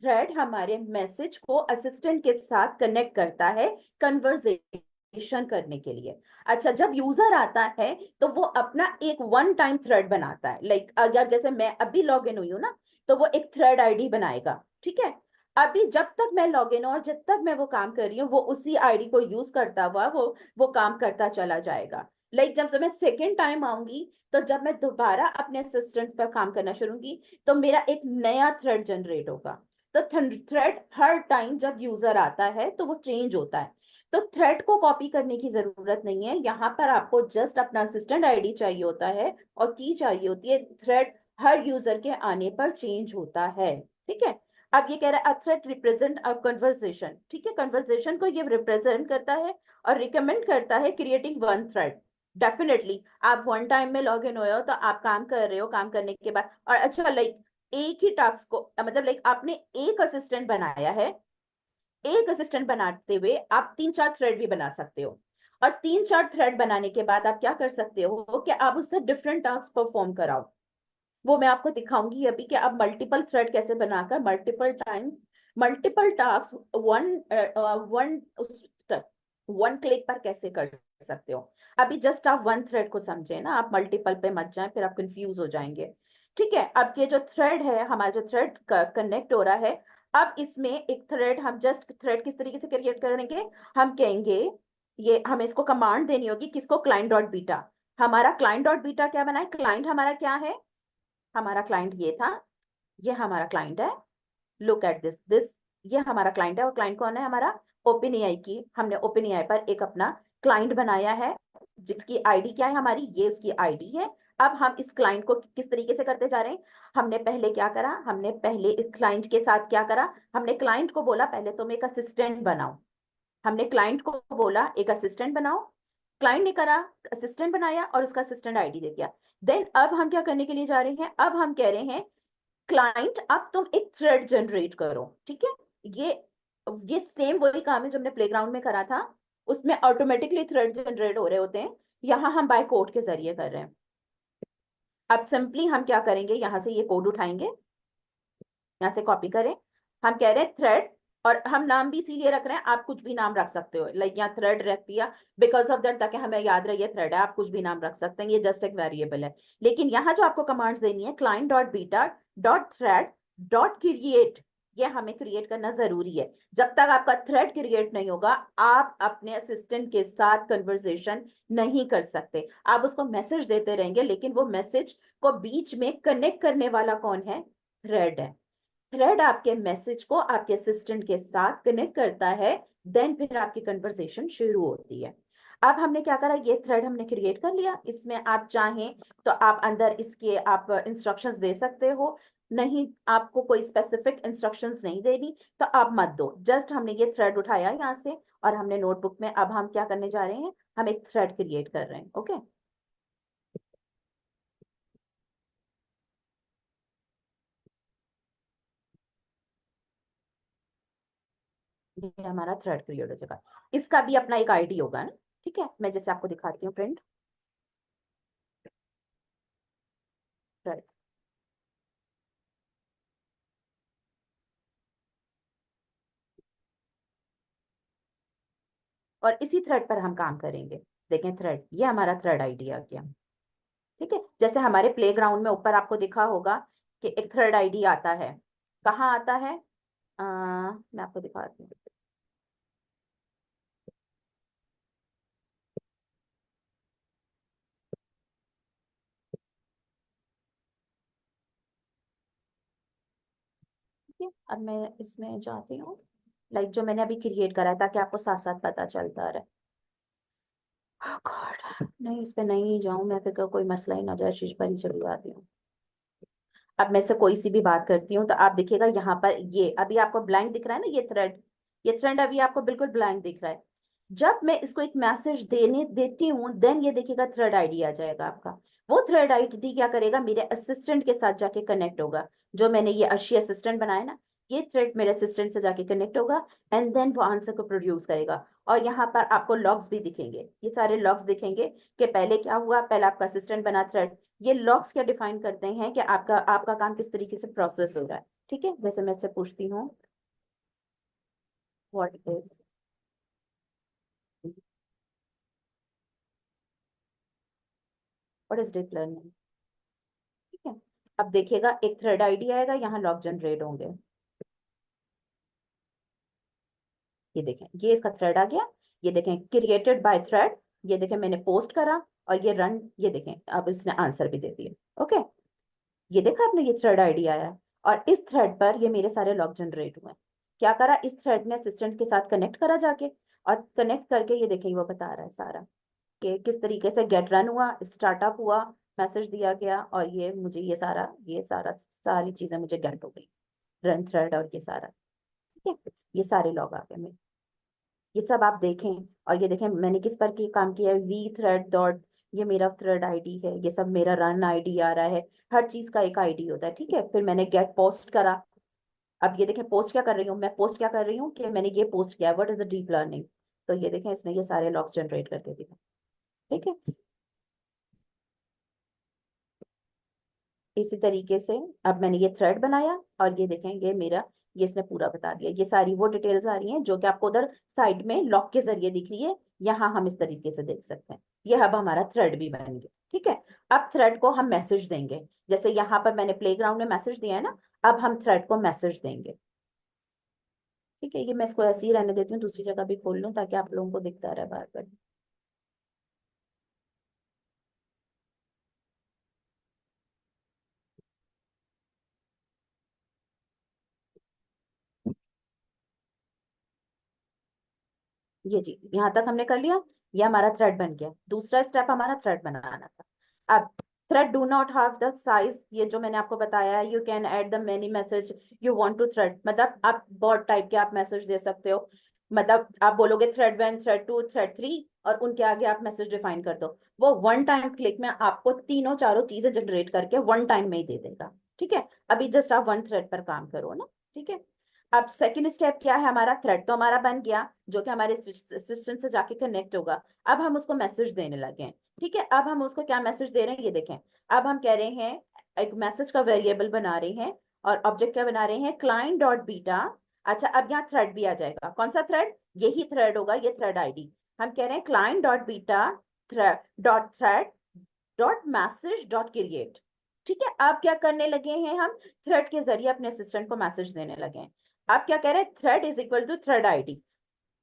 थ्रेड हमारे मैसेज को असिस्टेंट के साथ कनेक्ट करता है कन्वर्सेशन करने के लिए। अच्छा, जब यूजर आता है तो वो अपना एक वन टाइम थ्रेड बनाता है, अगर जैसे मैं अभी लॉग इन हुई हूँ ना, तो वो एक थ्रेड आईडी बनाएगा। ठीक है, अभी जब तक मैं लॉग इन और जब तक मैं वो काम कर रही हूँ, वो उसी आईडी को यूज करता हुआ वो काम करता चला जाएगा। जब मैं सेकेंड टाइम आऊंगी, तो जब मैं दोबारा अपने असिस्टेंट पर काम करना शुरू की, तो मेरा एक नया थ्रेड जनरेट होगा। तो थ्रेड हर टाइम जब यूजर आता है तो वो चेंज होता है। तो थ्रेड को कॉपी करने की जरूरत नहीं है, यहाँ पर आपको जस्ट अपना असिस्टेंट आईडी चाहिए होता है, और की चाहिए होती है। थ्रेड हर यूजर के आने पर चेंज होता है। ठीक है, अब ये कह रहा है अ थ्रेड रिप्रेजेंट अ कन्वर्सेशन। ठीक है, कन्वर्सेशन को ये रिप्रेजेंट करता है और रिकमेंड करता है क्रिएटिंग वन थ्रेड। डेफिनेटली आप वन टाइम में लॉग इन हुए हो तो आप काम कर रहे हो, काम करने के बाद और अच्छा लाइक एक ही टास्क को मतलब लाइक आपने एक असिस्टेंट बनाया है, एक असिस्टेंट बनाते हुए आप 3-4 थ्रेड भी बना सकते हो। और 3-4 थ्रेड बनाने के बाद आप क्या कर सकते हो कि आप उससे डिफरेंट टास्क परफॉर्म कराओ। वो मैं आपको दिखाऊंगी अभी कि आप मल्टीपल थ्रेड कैसे बनाकर multiple time multiple task one one उस वन क्लिक पर कैसे कर सकते हो। अभी जस्ट आप वन थ्रेड को समझे ना, आप मल्टीपल पे मत जाएं फिर आप कंफ्यूज हो जाएंगे। ठीक है, अब ये जो थ्रेड है हमारा जो थ्रेड कनेक्ट हो रहा है, अब इसमें एक थ्रेड हम जस्ट थ्रेड किस तरीके से क्रिएट करेंगे, हम कहेंगे ये हमें इसको कमांड देनी होगी किसको, क्लाइंट डॉट बीटा। हमारा क्लाइंट डॉट बीटा क्या बनाए, क्लाइंट हमारा क्या है, हमारा क्लाइंट ये था, ये हमारा क्लाइंट है, लुक एट दिस ये हमारा क्लाइंट है। और क्लाइंट कौन है हमारा, ओपन एआई की, हमने ओपन एआई पर एक अपना क्लाइंट बनाया है जिसकी आईडी क्या है हमारी, ये उसकी आईडी है। अब हम इस क्लाइंट को किस तरीके से करते जा रहे हैं, हमने पहले क्या करा, हमने पहले इस क्लाइंट के साथ क्या करा, हमने क्लाइंट को बोला पहले तुम एक असिस्टेंट बनाओ। हमने क्लाइंट को बोला एक असिस्टेंट बनाओ, क्लाइंट ने करा, असिस्टेंट बनाया और उसका असिस्टेंट आईडी दे दिया। देन अब हम क्या करने के लिए जा रहे हैं, अब हम कह रहे हैं क्लाइंट अब तुम एक थ्रेड जनरेट करो। ठीक है, ये ये सेम वही काम है जो हमने प्लेग्राउंड में करा था, उसमें ऑटोमेटिकली थ्रेड जनरेट हो रहे होते हैं, यहाँ हम बाय कोड के जरिए कर रहे हैं। अब सिंपली हम क्या करेंगे, यहाँ से ये कोड उठाएंगे, यहाँ से कॉपी करें, हम कह रहे हैं थ्रेड, और हम नाम भी इसीलिए रख रहे हैं, आप कुछ भी नाम रख सकते हो, लाइक यहाँ थ्रेड रख दिया बिकॉज ऑफ दैट, ताकि हमें याद रहे ये थ्रेड है, आप कुछ भी नाम रख सकते हैं, ये जस्ट एक वेरिएबल है। लेकिन यहाँ जो आपको कमांड्स देनी है, client dot beta dot thread dot create, ये हमें क्रिएट करना जरूरी है। जब तक आपका थ्रेड क्रिएट नहीं होगा आप अपने असिस्टेंट के साथ कन्वर्सेशन नहीं कर सकते। आप उसको मैसेज देते रहेंगे लेकिन वो मैसेज को बीच में कनेक्ट करने वाला कौन है, थ्रेड है। थ्रेड आपके मैसेज को आपके असिस्टेंट के साथ कनेक्ट करता है, देन फिर आपकी कन्वर्सेशन शुरू होती है। अब हमने क्या करा, ये थ्रेड हमने क्रिएट कर लिया, इसमें आप चाहें तो आप अंदर इसके आप इंस्ट्रक्शंस दे सकते हो, नहीं आपको कोई स्पेसिफिक इंस्ट्रक्शंस नहीं देनी तो आप मत दो। जस्ट हमने ये थ्रेड उठाया यहाँ से और हमने नोटबुक में, अब हम क्या करने जा रहे हैं, हम एक थ्रेड क्रिएट कर रहे हैं। ओके, ये हमारा थ्रेड क्रिएट हो चुका है, इसका भी अपना एक आईडी होगा ना। ठीक है, मैं जैसे आपको दिखाती हूँ प्रिंट थ्रेड, और इसी थ्रेड पर हम काम करेंगे। देखें थ्रेड, ये हमारा थ्रेड आईडी आ गया। ठीक है, जैसे हमारे प्लेग्राउंड में ऊपर आपको दिखा होगा कि एक थ्रेड आईडी आता है, कहाँ आता है, मैं आपको दिखाती हूँ। ठीक है, अब मैं इसमें जाती हूँ, लाइक जो मैंने अभी क्रिएट करा है ताकि आपको साथ साथ पता चलता रहे। Oh God, नहीं इस पे नहीं जाऊं मैं, फिर कोई मसला ही ना जाए, शीश पर ही चली जाती हूँ। अब मैं से कोई सी भी बात करती हूँ तो आप देखिएगा यहाँ पर ये अभी आपको ब्लैंक दिख रहा है ना, ये थ्रेड अभी आपको बिल्कुल ब्लैंक दिख रहा है। जब मैं इसको एक मैसेज देने देती हूँ देन ये देखिएगा थ्रेड आईडी आ जाएगा आपका। वो थ्रेड आईडी क्या करेगा, मेरे असिस्टेंट के साथ जाके कनेक्ट होगा, जो मैंने ये अशी असिस्टेंट बनाया ना, ये थ्रेड मेरे असिस्टेंट से जाके कनेक्ट होगा एंड देन वो आंसर को प्रोड्यूस करेगा। और यहाँ पर आपको लॉग्स भी दिखेंगे, ये सारे लॉग्स दिखेंगे कि पहले क्या हुआ, पहले आपका असिस्टेंट बना थ्रेड। ये लॉग्स क्या डिफाइन करते हैं कि आपका आपका काम किस तरीके से प्रोसेस हो रहा है। ठीक है, वैसे मैं इससे पूछती हूँ what is, what is deep learning. ठीक है, अब देखिएगा एक थ्रेड आईडी आएगा, यहाँ लॉग जनरेट होंगे। ये देखें, ये इसका थ्रेड आ गया, ये देखें क्रिएटेड बाय थ्रेड, ये देखें मैंने पोस्ट करा और ये रन, ये देखें अब इसने आंसर भी दे दिया। ओके, ये देखा आपने, ये थ्रेड आईडी आया है और इस थ्रेड पर ये मेरे सारे लॉग जनरेट हुए हैं। क्या करा, इस थ्रेड ने असिस्टेंट के साथ कनेक्ट करा जाके, और कनेक्ट करके ये देखें वो बता रहा है सारा कि किस तरीके से गेट रन हुआ, स्टार्टअप हुआ, मैसेज दिया गया और ये मुझे ये सारा सारी चीजें मुझे गेट हो गई, रन थ्रेड और ये सारा। ठीक है, ये सारे लॉग आ गए, ये सब आप देखें। और ये देखें मैंने किस पर की काम किया है, वी थ्रेड डॉट ये मेरा थ्रेड आईडी है, ये सब मेरा रन आईडी आ रहा है, हर चीज का एक आईडी होता है, ठीक है। फिर मैंने गेट पोस्ट करा। अब ये देखें पोस्ट क्या कर रही हूँ मैं, पोस्ट क्या कर रही हूँ कि मैंने ये पोस्ट किया, what is the deep learning. तो ये देखें इसने ये सारे लॉग्स जनरेट करके दिया, ठीक है। इसी तरीके से अब मैंने ये थ्रेड बनाया और ये देखें ये मेरा, ये इसने पूरा बता दिया, ये सारी वो डिटेल्स आ रही हैं जो कि आपको उधर साइड में लॉक के जरिए दिख रही है, यहाँ हम इस तरीके से देख सकते हैं। ये अब हमारा थ्रेड भी बन गया, ठीक है। अब थ्रेड को हम मैसेज देंगे, जैसे यहाँ पर मैंने प्लेग्राउंड में मैसेज दिया है ना, अब हम थ्रेड को मैसेज देंगे, ठीक है। ये मैं इसको ऐसे ही रहने देती हूँ, दूसरी जगह भी खोल लूँ ताकि आप लोगों को दिखता रहे बार बार। ये जी यहाँ तक हमने कर लिया, ये हमारा थ्रेड बन गया। दूसरा स्टेप हमारा थ्रेड बनाना था। अब thread do not have the size, ये जो मैंने आपको बताया है, you can add the many message you want to thread, मतलब आप बहुत टाइप के आप मैसेज दे सकते हो। मतलब आप बोलोगे थ्रेड 1, थ्रेड 2, थ्रेड 3 और उनके आगे आप मैसेज डिफाइन कर दो, वो वन टाइम क्लिक में आपको तीनों चारों चीजें जनरेट करके वन टाइम में ही दे देगा, ठीक है। अभी जस्ट आप वन थ्रेड पर काम करो ना, ठीक है। अब सेकंड स्टेप क्या है, हमारा थ्रेड तो हमारा बन गया जो कि हमारे असिस्टेंट से जाके कनेक्ट होगा। अब हम उसको मैसेज देने लगे हैं, ठीक है। अब हम उसको क्या मैसेज दे रहे हैं ये देखें। अब हम कह रहे हैं एक मैसेज का वेरिएबल बना रहे हैं और ऑब्जेक्ट क्या बना रहे हैं, क्लाइंट डॉट बीटा। अच्छा अब यहाँ थ्रेड भी आ जाएगा, कौन सा थ्रेड, यही थ्रेड होगा, ये थ्रेड आईडी। हम कह रहे हैं client dot beta thread dot message dot create, ठीक है। अब क्या करने लगे हैं हम, थ्रेड के जरिए अपने असिस्टेंट को मैसेज देने लगे हैं। आप क्या कह रहे हैं, thread is equal to thread ID.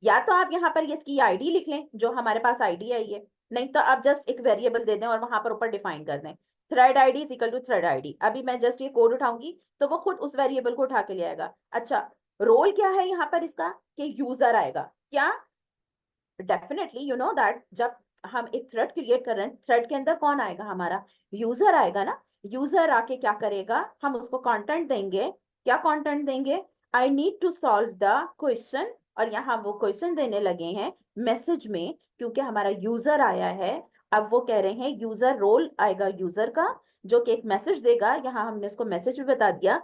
या तो आप यहाँ पर इसकी आईडी लिख लें जो हमारे पास आईडी है ये, नहीं तो आप जस्ट एक वेरिएबल दे दें और वहां पर ऊपर डिफाइन कर दें thread ID is equal to thread ID. अभी मैं जस्ट ये कोड उठाऊंगी तो वो खुद उस वेरिएबल को उठा के ले आएगा। अच्छा रोल क्या है यहाँ पर इसका, कि यूजर आएगा क्या, डेफिनेटली यू नो दैट जब हम एक थ्रेड क्रिएट कर रहे हैं, थ्रेड के अंदर कौन आएगा, हमारा यूजर आएगा ना। यूजर आके क्या करेगा, हम उसको कंटेंट देंगे, क्या कंटेंट देंगे, I need to solve the question, और यहाँ वो क्वेश्चन देने लगे हैं मैसेज में क्योंकि हमारा यूजर आया है। अब वो कह रहे हैं यूजर रोल आएगा यूजर का जो कि एक मैसेज देगा, यहाँ हमने उसको मैसेज भी बता दिया,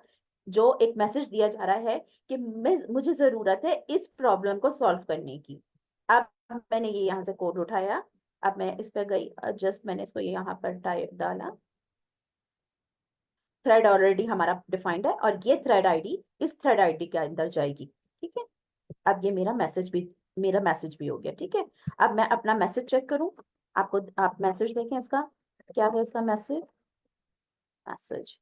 जो एक मैसेज दिया जा रहा है कि मुझे जरूरत है इस प्रॉब्लम को सॉल्व करने की। अब मैंने ये यहाँ से कोड उठाया, अब मैं इस पर गई, जस्ट मैंने इसको यहाँ पर टाइप डाला, थ्रेड ऑलरेडी हमारा डिफाइंड है और ये थ्रेड आईडी इस थ्रेड आईडी के अंदर जाएगी, ठीक है। अब ये मेरा मैसेज भी हो गया, ठीक है। अब मैं अपना मैसेज चेक करूं, आपको आप मैसेज देखें इसका, क्या है इसका मैसेज, मैसेज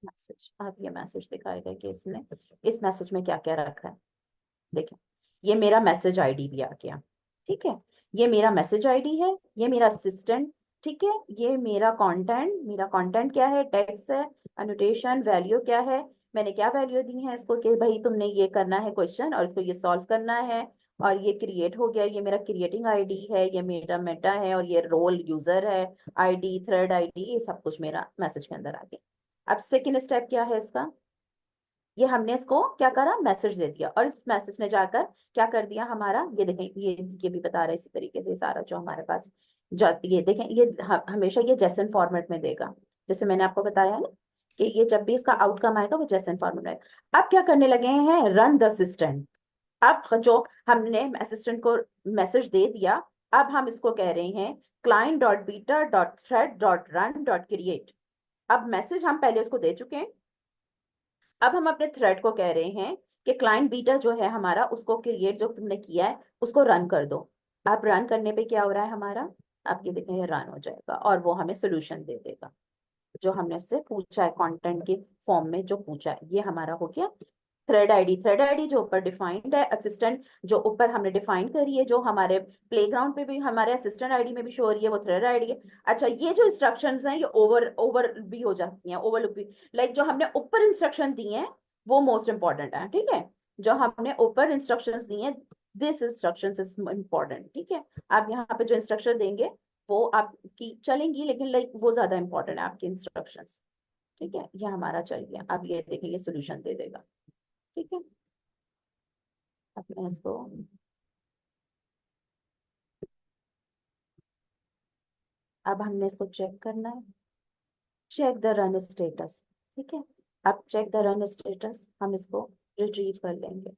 मैसेज अब ये मैसेज दिखाएगा कि इसने इस मैसेज में क्या क्या रखा है। देखिए ये मेरा मैसेज आईडी भी आ गया, ठीक है। ये मेरा मैसेज आईडी है, ये मेरा असिस्टेंट, ठीक है। ये मेरा कंटेंट क्या है, टेक्स्ट है, अनोटेशन, वैल्यू क्या है, मैंने क्या वैल्यू दी है इसको कि भाई तुमने ये करना है क्वेश्चन और इसको ये सॉल्व करना है। और ये क्रिएट हो गया, ये मेरा क्रिएटिंग आईडी है, ये मेरा मेटा है और ये रोल यूजर है, आईडी थ्रेड आईडी, ये सब कुछ मेरा मैसेज के अंदर आ गया। अब सेकेंड स्टेप क्या है इसका, ये हमने इसको क्या करा, मैसेज दे दिया और इस मैसेज ने जाकर क्या कर दिया हमारा, ये देखें ये भी बता रहा है इसी तरीके से सारा जो हमारे पास ये देखें ये हमेशा ये जेसन फॉर्मेट में देगा, जैसे मैंने आपको बताया ना कि ये जब भी इसका आउटकम आएगा वो जेसन फॉर्मेट में। अब क्या करने लगे हैं, रन द असिस्टेंट। अब जो हमने असिस्टेंट को मैसेज दे दिया, अब हम इसको कह रहे हैं client dot beta dot thread dot run dot create. अब मैसेज हम पहले उसको दे चुके हैं, अब हम अपने थ्रेड को कह रहे हैं कि क्लाइंट बीटा जो है हमारा उसको क्रिएट जो तुमने किया है उसको रन कर दो। आप रन करने पे क्या हो रहा है हमारा, आप ये देखें ये रन हो जाएगा और वो हमें सोल्यूशन दे देगा जो हमने उससे पूछा है, कंटेंट के फॉर्म में जो पूछा है, ये हमारा हो गया थ्रेड आईडी जो ऊपर डिफाइंड है, असिस्टेंट जो ऊपर हमने डिफाइन करी है, जो हमारे प्लेग्राउंड पे भी हमारे असिस्टेंट आईडी में भी शो हो रही है वो थ्रेड आईडी है। अच्छा ये जो इंस्ट्रक्शंस हैं ये ओवर ओवर भी हो जाती हैं, ओवरलुक भी, लाइक जो हमने ऊपर इंस्ट्रक्शन दी हैं वो मोस्ट इंपॉर्टेंट है, ठीक है। जो हमने ऊपर इंस्ट्रक्शंस दी हैं, दिस इंस्ट्रक्शंस इज इम्पॉर्टेंट, ठीक है। आप यहाँ पे जो इंस्ट्रक्शन देंगे वो आपकी चलेंगी लेकिन लाइक वो ज्यादा इंपॉर्टेंट है आपकी इंस्ट्रक्शंस, ठीक है। ये हमारा चल गया, अब ये देखें ये सोल्यूशन दे देगा, ठीक है। अब मैं इसको अब हमने इसको चेक करना है, चेक द रन स्टेटस। ठीक है, अब चेक द रन स्टेटस हम इसको रिट्रीव कर लेंगे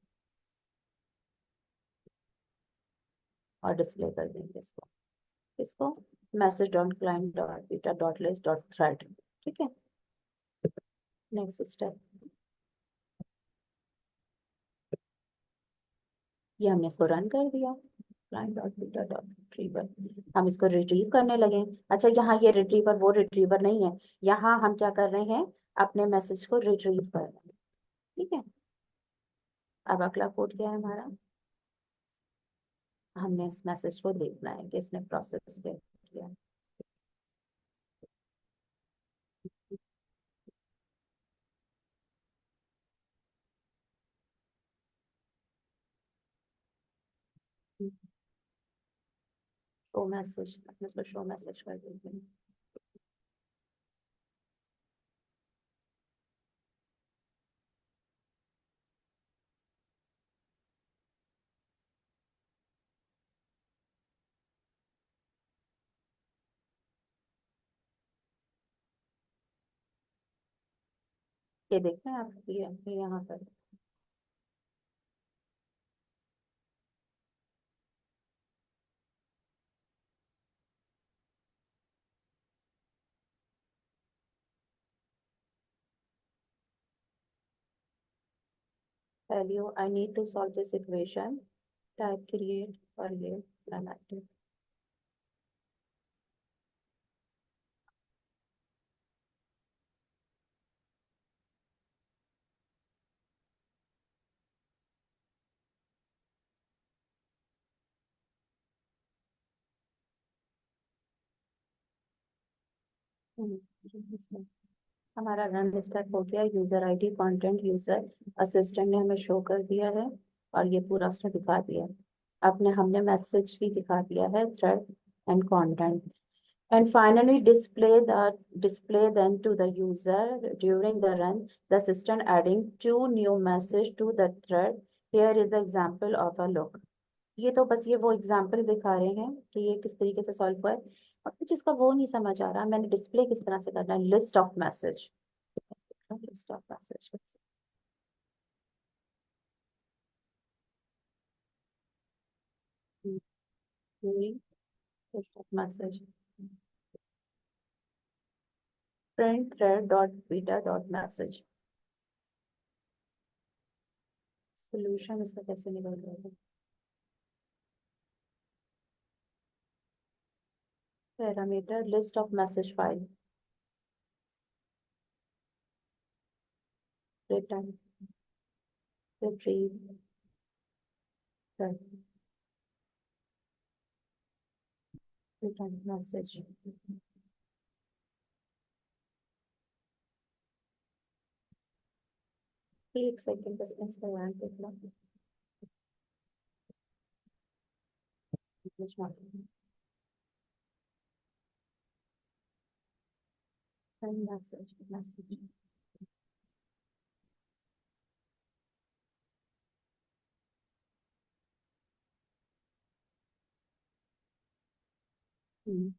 और डिस्प्ले कर देंगे इसको, इसको message dot client dot beta dot list dot thread. ठीक है, नेक्स्ट स्टेप, ये हमने इसको रन कर दिया, client dot beta dot retriever. हम इसको रिट्रीव करने लगे। अच्छा, यहाँ ये रिट्रीवर वो रिट्रीवर नहीं है, यहाँ हम क्या कर रहे हैं, अपने मैसेज को रिट्रीव कर रहे हैं। ठीक है, अब अगला कोड क्या है हमारा, हमने इस मैसेज को देखना है कि इसने प्रोसेस किया। शो मैसेज, अपने इसको शो मैसेज कर देते हैं। ये देखते हैं आप, ये यहाँ पर tell you I need to solve this equation, type create और ये run active। हमारा रन स्टार्ट हो गया, user ID content user assistant ने हमें शो कर दिया है और ये पूरा उसने दिखा दिया है। अपने हमने मैसेज भी दिखा दिया है, thread and content. And finally, display then to the user during the run, the system adding two new message to the thread. Here is the example of a look. ये तो बस ये वो एग्जाम्पल दिखा रहे हैं कि ये किस तरीके से सॉल्व हुआ है, और कुछ इसका वो नहीं समझ आ रहा मैंने डिस्प्ले किस तरह से करना है, list of message, list of message, list of message, print thread dot beta dot message। Solution इसका कैसे निकल रहा है, parameter list of message file, return, retrieve, return message. एक सेकंड बस मैं इसका ध्यान देखना, मैसेज मैसेज।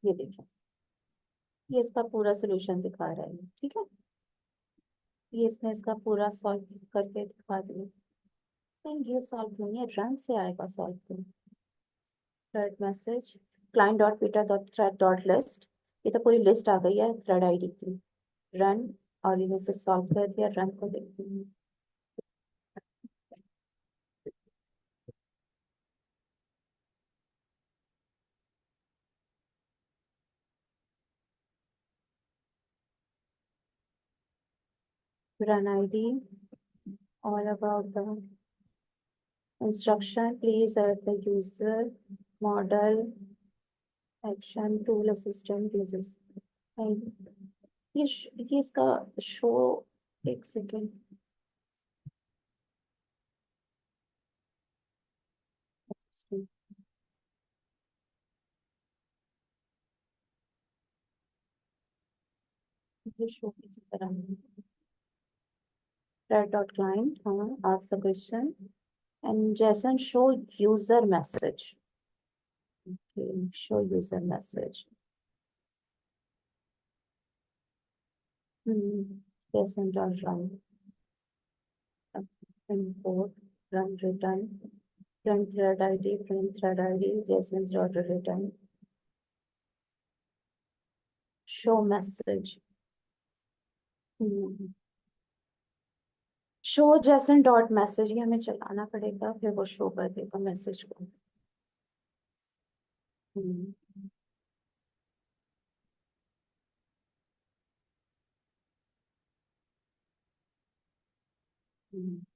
ये देखिए, ये इसका पूरा सोल्यूशन दिखा रहा है। ठीक है, ये इसने इसका पूरा सॉल्व करके दिखा दिया। नहीं, ये सॉल्व नहीं है, रन से आएगा सॉल्व तो। Thread message client dot beta dot thread dot list, ये तो पूरी लिस्ट आ गई है थ्रेड आईडी की। रन, और ये से सॉल्व कर दिया, रन को देखती हूँ। run id, all about the instruction, please add the user model action tool assistant uses। And ये इसका शो, एक सेकेंड, ये शो किसी तरह thread dot client, हाँ, ask the question and JSON show user message, okay, show user message। JSON dot run import run return print thread ID JSON dot return show message show Jason dot message ये हमें चलाना पड़ेगा, फिर वो show कर देगा message को।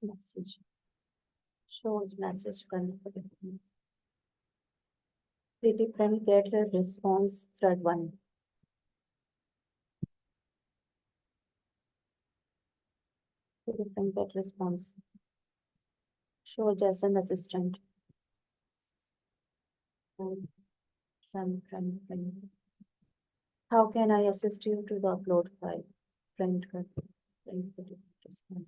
Message show message करना पड़ेगा। print get response thread 1 print get response show JSON assistant run. How can I assist you to the upload file? Print कर response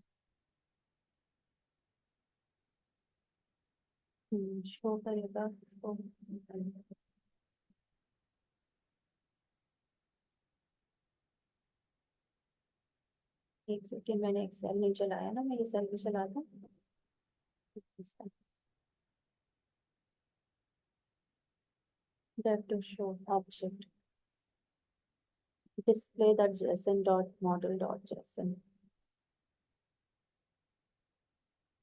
शो करेगा इसको। एक सेकेंड, मैंने एक्सेल नहीं चलाया ना, मैं ये सेल भी चलाता हूँ। Dev to show object display that JSON dot model dot JSON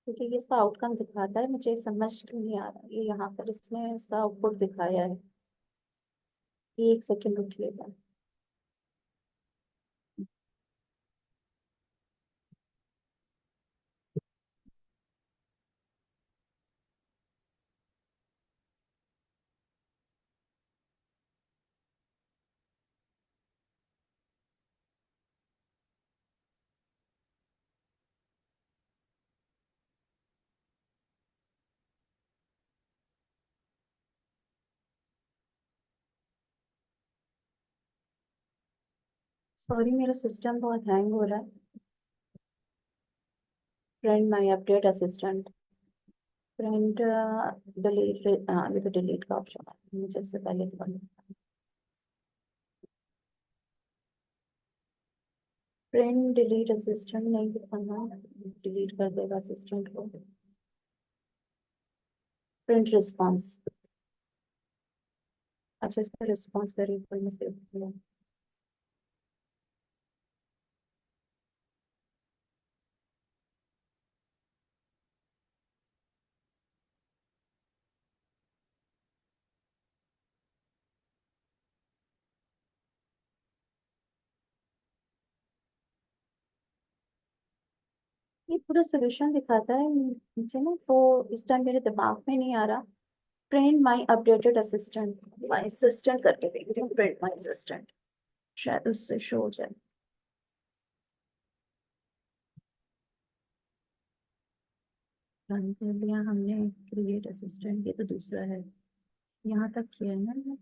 क्योंकि ये इसका आउटकम दिखाता है, मुझे समझ नहीं आ रहा ये यहाँ पर इसमें इसका आउटपुट दिखाया है। एक सेकेंड रुकिएगा। सॉरी, मेरा सिस्टम बहुत हैंग हो रहा है। Print my update assistant print delete, ये तो डिलीट का ऑप्शन है, मुझे इससे पहले प्रिंट डिलीट असिस्टेंट नहीं दिखाना, डिलीट कर देगा असिस्टेंट को। प्रिंट रिस्पॉन्स, अच्छा इसका रिस्पॉन्स वेरिएबल में सेव किया। ये पूरा सोल्यूशन दिखाता है मुझे ना, तो इस टाइम मेरे दिमाग में नहीं आ रहा। Print my updated assistant, my assistant करके देखती हूँ। प्रिंट माई असिस्टेंट, शायद उससे शो हो जाए। रन कर लिया हमने क्रिएट असिस्टेंट, ये तो दूसरा है, यहाँ तक किया है ना।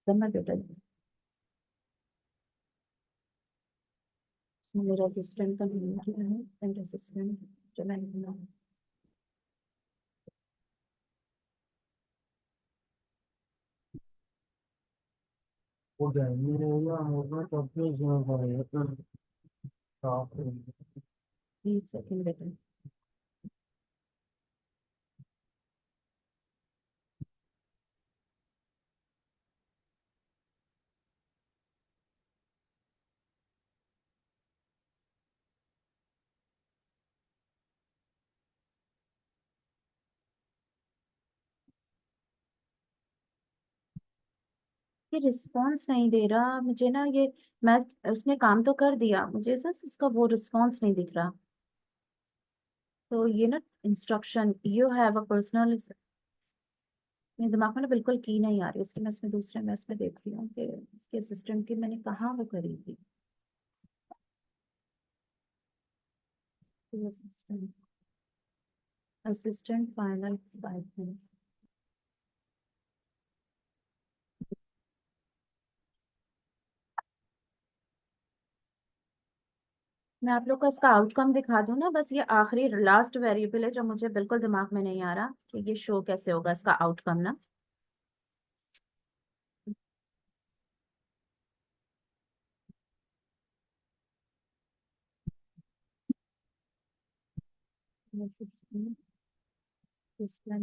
समझ बेटा, मेरा असिस्टेंट का नाम क्या है? प्रिंट असिस्टेंट जो मैंने बनाया। एक सेकंड बेटा। ये रिस्पॉन्स नहीं दे रहा मुझे ना, ये मैं उसने काम तो कर दिया, मुझे सर इसका वो रिस्पॉन्स नहीं दिख रहा। तो ये ना instruction you have a personal, मेरे दिमाग में ना बिल्कुल की नहीं आ रही इसकी। मैं इसमें दूसरे में इसमें देखती हूँ कि इसके असिस्टेंट की मैंने कहाँ वो करी थी। Assistant assistant final 5 minute. मैं आप लोग को इसका आउटकम दिखा दूं ना, बस ये आखिरी लास्ट वेरिएबल है जो मुझे बिल्कुल दिमाग में नहीं आ रहा कि ये शो कैसे होगा इसका आउटकम ना।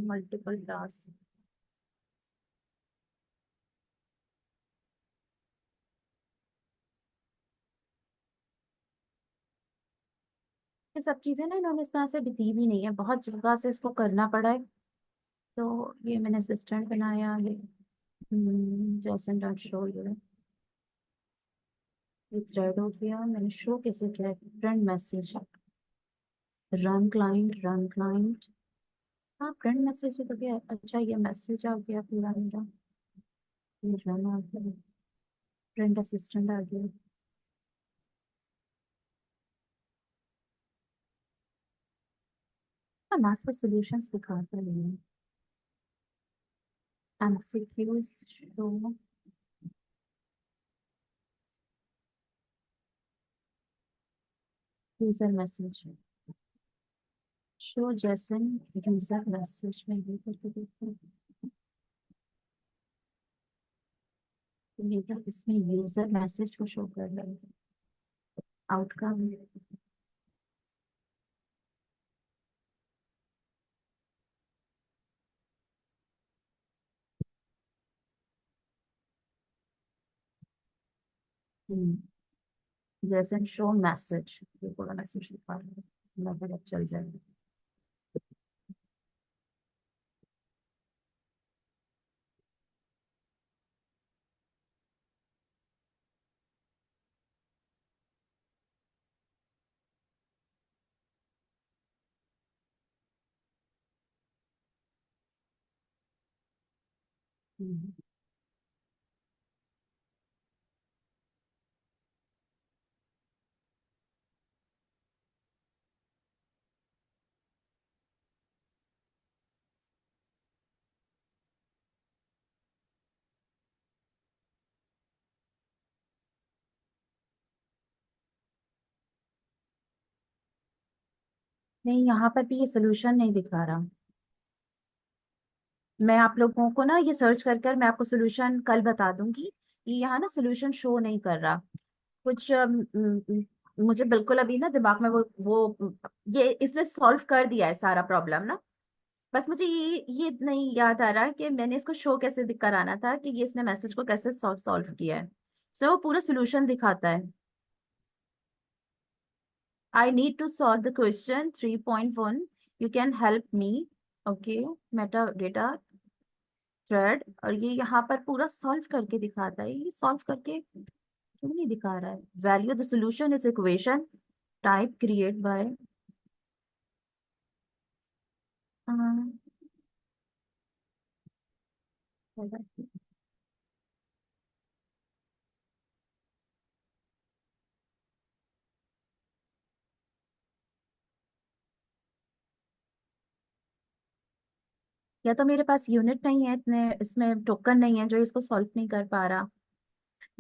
Multiple task. ये सब चीजें ना इन्होंने इस तरह से दी भी नहीं है, बहुत जगह से इसको करना पड़ा है। तो ये मैंने असिस्टेंट बनाया है। जैसन डॉट शो ये थ्रेड हो गया। मैंने शो कैसे किया है? Friend message, run client. हाँ फ्रेंड मैसेज तो गया। अच्छा ये मैसेज आ गया पूरा मेरा। ये रन आ गया, फ्रेंड असिस्टेंट आ गया। हाँ मैथ्स का सॉल्यूशंस दिखाता नहीं है। MCQs show, user message, show जैसन यूजर मैसेज में ये करके देखते हैं। ये तो इसमें यूजर मैसेज को शो कर रहा है आउटकम। जैसे शो मैसेज, ये पूरा मैसेज दिखा रहा है, मतलब चल जाएगा। हम्म। नहीं यहाँ पर भी ये सोल्यूशन नहीं दिखा रहा। मैं आप लोगों को ना ये सर्च कर कर मैं आपको सोल्यूशन कल बता दूंगी। ये यहाँ ना सोल्यूशन शो नहीं कर रहा कुछ। मुझे बिल्कुल अभी ना दिमाग में वो ये इसने सॉल्व कर दिया है सारा प्रॉब्लम ना। बस मुझे ये नहीं याद आ रहा कि मैंने इसको शो कैसे कराना था कि ये इसने मैसेज को कैसे सॉल्व किया है। सो वो पूरा सोल्यूशन दिखाता है। I need to solve the question 3.1. You can help me. Okay, Meta data thread, और ये यहाँ पर पूरा सॉल्व करके दिखाता है। ये सॉल्व करके क्यों नहीं दिखा रहा है? Value the solution is equation type create bye. या तो मेरे पास यूनिट नहीं है इतने, इसमें टोकन नहीं है जो इसको सॉल्व नहीं कर पा रहा।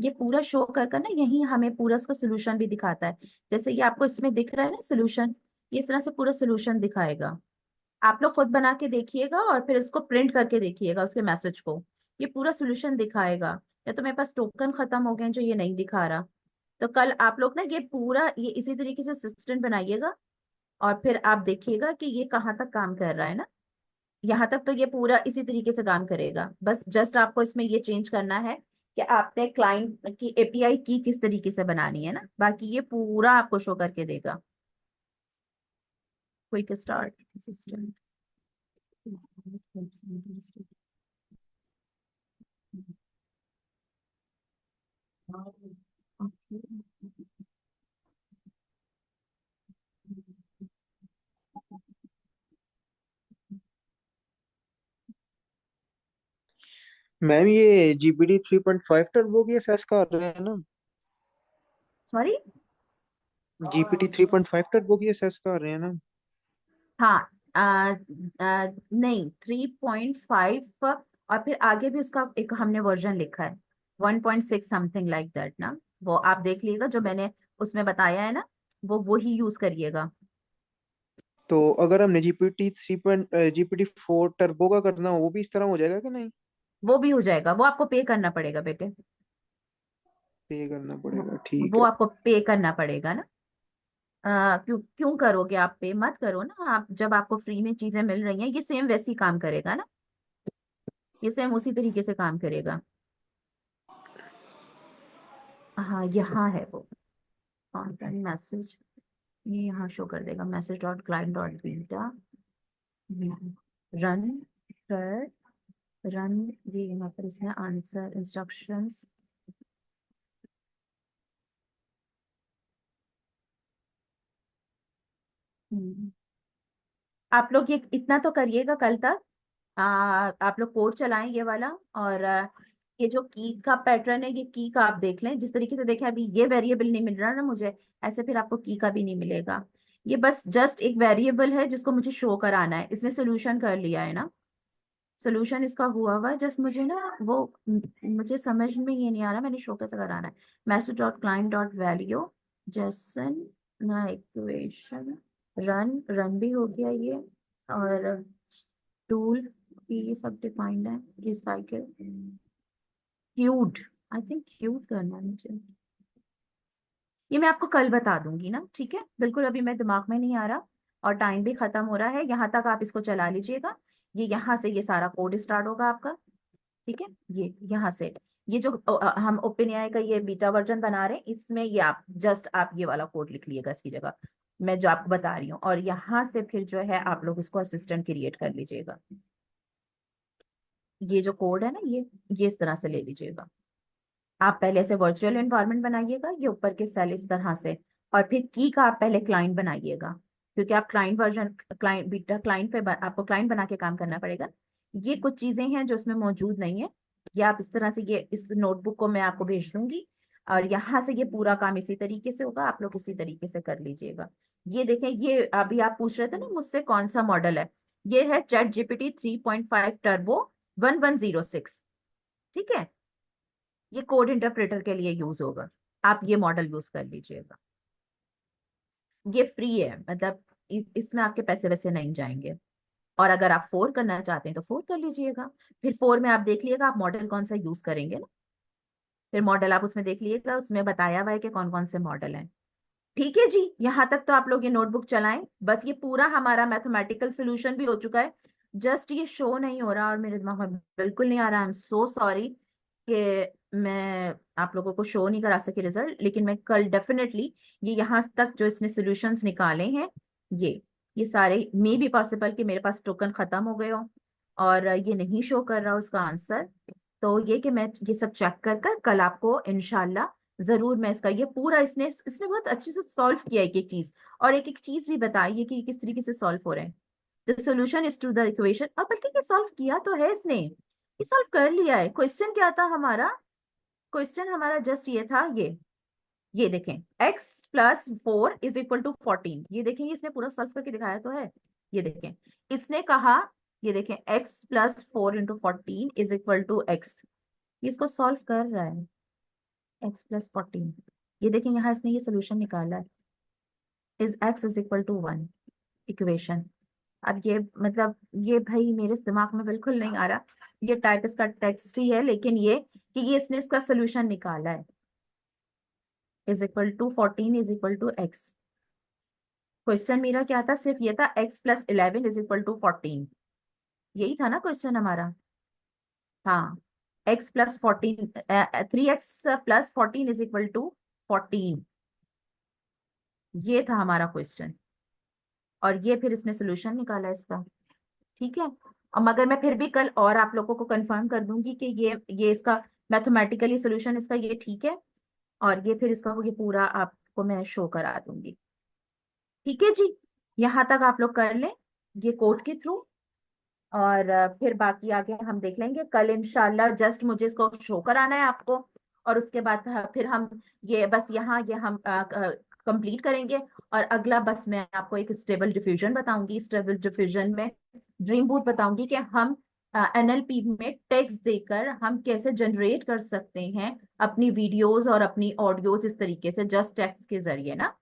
ये पूरा शो कर कर ना यही हमें पूरा इसका सोल्यूशन भी दिखाता है। जैसे ये आपको इसमें दिख रहा है ना सोल्यूशन, ये इस तरह से पूरा सोल्यूशन दिखाएगा। आप लोग खुद बना के देखिएगा और फिर इसको प्रिंट करके देखिएगा उसके मैसेज को। ये पूरा सोल्यूशन दिखाएगा। या तो मेरे पास टोकन खत्म हो गए हैं जो ये नहीं दिखा रहा। तो कल आप लोग ना ये पूरा ये इसी तरीके से असिस्टेंट बनाइएगा और फिर आप देखिएगा कि ये कहाँ तक काम कर रहा है ना। यहाँ तक तो ये पूरा इसी तरीके से काम करेगा। बस जस्ट आपको इसमें ये चेंज करना है कि आपने क्लाइंट की एपीआई की किस तरीके से बनानी है ना, बाकी ये पूरा आपको शो करके देगा। Quick start assistant. मैम ये जीपीडी 3.5 टर्बो की एफएस का आ रहे हैं ना? सॉरी। जीपीडी 3.5 टर्बो की एसएस का आ रहे हैं ना? हाँ। नहीं 3.5 और फिर आगे भी उसका एक हमने वर्जन लिखा है 1.6 समथिंग लाइक दैट ना। वो आप देख लीजिएगा जो मैंने उसमें बताया है ना, वो ही यूज करिएगा। तो अगर हमने जीपीडी 4 टर्बो का करना हो वो भी इस तरह हो जाएगा कि नहीं? वो भी हो जाएगा, वो आपको पे करना पड़ेगा बेटे। पे करना वो पड़ेगा, ठीक वो है। आपको पे करना पड़ेगा ना। क्यों क्यों करोगे आप? पे मत करो ना आप, जब आपको फ्री में चीजें मिल रही हैं। ये सेम वैसी काम करेगा ना, ये सेम उसी तरीके से काम करेगा। हाँ यहाँ है वो कंटेंट मैसेज, ये यहाँ शो कर देगा message dot client dot beta. Run कर, रन, ये यहाँ पर इसमें आंसर इंस्ट्रक्शंस। आप लोग ये इतना तो करिएगा कल तक। आप लोग कोड चलाएं ये वाला, और ये जो की का पैटर्न है, ये की का आप देख लें। जिस तरीके से देखें अभी ये वेरिएबल नहीं मिल रहा ना मुझे, ऐसे फिर आपको की का भी नहीं मिलेगा। ये बस जस्ट एक वेरिएबल है जिसको मुझे शो कराना है। इसने सोल्यूशन कर लिया है ना, सोल्यूशन इसका हुआ हुआ है। जस्ट मुझे ना वो मुझे समझ में ये नहीं आ रहा मैंने शो कैसे कराना है। Message dot client dot value जैसन ना इक्वेशन, रन, रन भी हो गया ये। और टूल, ये सब डिफाइंड है। Recycle, cued, I think cued करना है मुझे। ये मैं आपको कल बता दूंगी ना, ठीक है? बिल्कुल अभी मैं दिमाग में नहीं आ रहा, और टाइम भी खत्म हो रहा है। यहाँ तक आप इसको चला लीजिएगा। ये यहाँ से ये सारा कोड स्टार्ट होगा आपका, ठीक है? ये यहाँ से ये जो हम ओपन एआई का ये बीटा वर्जन बना रहे हैं, इसमें ये आप जस्ट आप ये वाला कोड लिख लीजिएगा इसकी जगह, मैं जो आपको बता रही हूँ। और यहाँ से फिर जो है आप लोग इसको असिस्टेंट क्रिएट कर लीजिएगा। ये जो कोड है ना, ये इस तरह से ले लीजिएगा। आप पहले से वर्चुअल एनवायरनमेंट बनाइएगा, ये ऊपर के सेल इस तरह से। और फिर की का आप पहले क्लाइंट बनाइएगा, क्योंकि आप client version, client beta client पे आपको क्लाइंट बना के काम करना पड़ेगा। ये कुछ चीजें हैं जो इसमें मौजूद नहीं है। ये आप इस तरह से, ये इस नोटबुक को मैं आपको भेज दूंगी, और यहाँ से ये पूरा काम इसी तरीके से होगा। आप लोग इसी तरीके से कर लीजिएगा। ये देखें, ये अभी आप पूछ रहे थे ना मुझसे कौन सा मॉडल है, ये है चैट जीपीटी 3.5 टर्बो 1106, ठीक है? ये कोड इंटरप्रेटर के लिए यूज होगा, आप ये मॉडल यूज कर लीजिएगा। ये फ्री है, मतलब इसमें आपके पैसे वैसे नहीं जाएंगे। और अगर आप 4 करना चाहते हैं तो 4 कर लीजिएगा। फिर 4 में आप देख लिएगा आप मॉडल कौन सा यूज करेंगे ना, फिर मॉडल आप उसमें देख लीजिएगा, उसमें बताया हुआ है कि कौन कौन से मॉडल हैं। ठीक है जी, यहाँ तक तो आप लोग ये नोटबुक चलाएं। बस ये पूरा हमारा मैथमेटिकल सोल्यूशन भी हो चुका है। जस्ट ये शो नहीं हो रहा और मेरे दिमाग में बिल्कुल नहीं आ रहा। आई एम सो सॉरी कि मैं आप लोगों को शो नहीं करा सकी रिजल्ट, लेकिन मैं कल डेफिनेटली ये यहाँ तक जो इसने सॉल्यूशंस निकाले हैं, ये सारे मे बी पॉसिबल कि मेरे पास टोकन खत्म हो गए हो और ये नहीं शो कर रहा उसका आंसर। तो ये कि मैं ये सब चेक कर कर कल आपको इनशाला जरूर मैं इसका ये पूरा, इसने इसने बहुत अच्छे से सॉल्व किया एक एक चीज, और एक एक चीज भी बताई है कि किस तरीके से सॉल्व हो रहे हैं। The solution is to the equation. अब बल्कि ये सॉल्व किया तो है इसने, ये सॉल्व कर लिया है। क्वेश्चन क्या था हमारा? क्वेश्चन हमारा जस्ट ये था, ये देखें, x+4 = 14। ये देखें, ये इसने पूरा सॉल्व करके दिखाया तो है। ये देखें, इसने कहा, ये देखें x+4 × 14 = x, ये इसको सॉल्व कर रहा है। x+14, ये देखें यहाँ इसने ये सोल्यूशन निकाला है, इज x = 1 इक्वेशन। अब ये मतलब ये भाई मेरे दिमाग में बिल्कुल नहीं आ रहा। ये टाइप इसका टेक्स्ट ही है, लेकिन ये कि ये इसने इसका सोल्यूशन निकाला है, = 14 = x। क्वेश्चन मेरा क्या था? सिर्फ ये था x+11 = 14। यही था ना क्वेश्चन हमारा? हाँ, x+14, 3x+14 = 14, ये था हमारा क्वेश्चन। और ये फिर इसने सोल्यूशन निकाला इसका, ठीक है? और मगर मैं फिर भी कल और आप लोगों को कंफर्म कर दूंगी कि ये इसका मैथमेटिकली सोल्यूशन इसका ये ठीक है, और ये फिर इसका ये पूरा आपको मैं शो करा दूंगी। ठीक है जी, यहाँ तक आप लोग कर लें ये कोड के थ्रू, और फिर बाकी आगे हम देख लेंगे कल इंशाल्लाह। जस्ट मुझे इसको शो कराना है आपको, और उसके बाद फिर हम ये बस यहाँ ये हम कंप्लीट करेंगे। और अगला बस मैं आपको एक स्टेबल डिफ्यूजन बताऊंगी। स्टेबल डिफ्यूजन में ड्रीम बूट बताऊंगी कि हम एनएलपी में टेक्स्ट देकर हम कैसे जनरेट कर सकते हैं अपनी वीडियोस और अपनी ऑडियोज इस तरीके से, जस्ट टेक्स्ट के जरिए ना।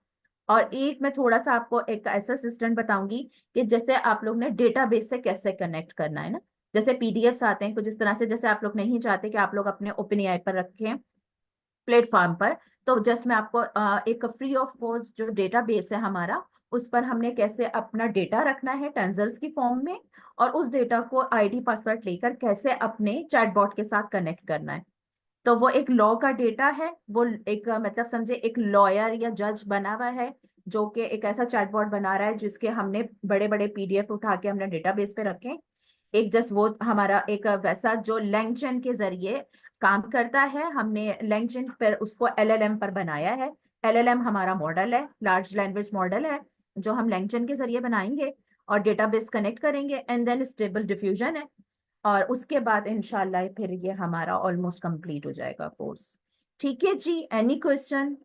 और एक मैं थोड़ा सा आपको एक ऐसा सिस्टम बताऊंगी कि जैसे आप लोग ने डेटाबेस से कैसे कनेक्ट करना है ना। जैसे पीडीएफ्स आते हैं कुछ इस तरह से, जैसे आप लोग नहीं चाहते कि आप लोग अपने ओपन एआई पर रखें प्लेटफॉर्म पर, तो जस्ट मैं आपको एक फ्री ऑफ कॉस्ट जो डेटाबेस है हमारा, उस पर हमने कैसे अपना डेटा रखना है टेंजर्स की फॉर्म में, और उस डेटा को आईडी पासवर्ड लेकर कैसे अपने चैटबॉट के साथ कनेक्ट करना है। तो वो एक लॉ का डेटा है, वो एक मतलब समझे एक लॉयर या जज बना हुआ है, जो कि एक ऐसा चैटबॉट बना रहा है जिसके हमने बड़े बड़े पीडीएफ उठा के हमने डेटाबेस पे रखे। एक जस्ट वो हमारा एक वैसा जो लैंगचैन के जरिए काम करता है, हमने लैंगचैन पर उसको एलएलएम पर बनाया है। एलएलएम हमारा मॉडल है, लार्ज लैंग्वेज मॉडल है, जो हम लैंगचैन के जरिए बनाएंगे और डेटाबेस कनेक्ट करेंगे, एंड देन स्टेबल डिफ्यूजन है। और उसके बाद इंशाल्लाह फिर ये हमारा ऑलमोस्ट कंप्लीट हो जाएगा कोर्स। ठीक है जी, एनी क्वेश्चन?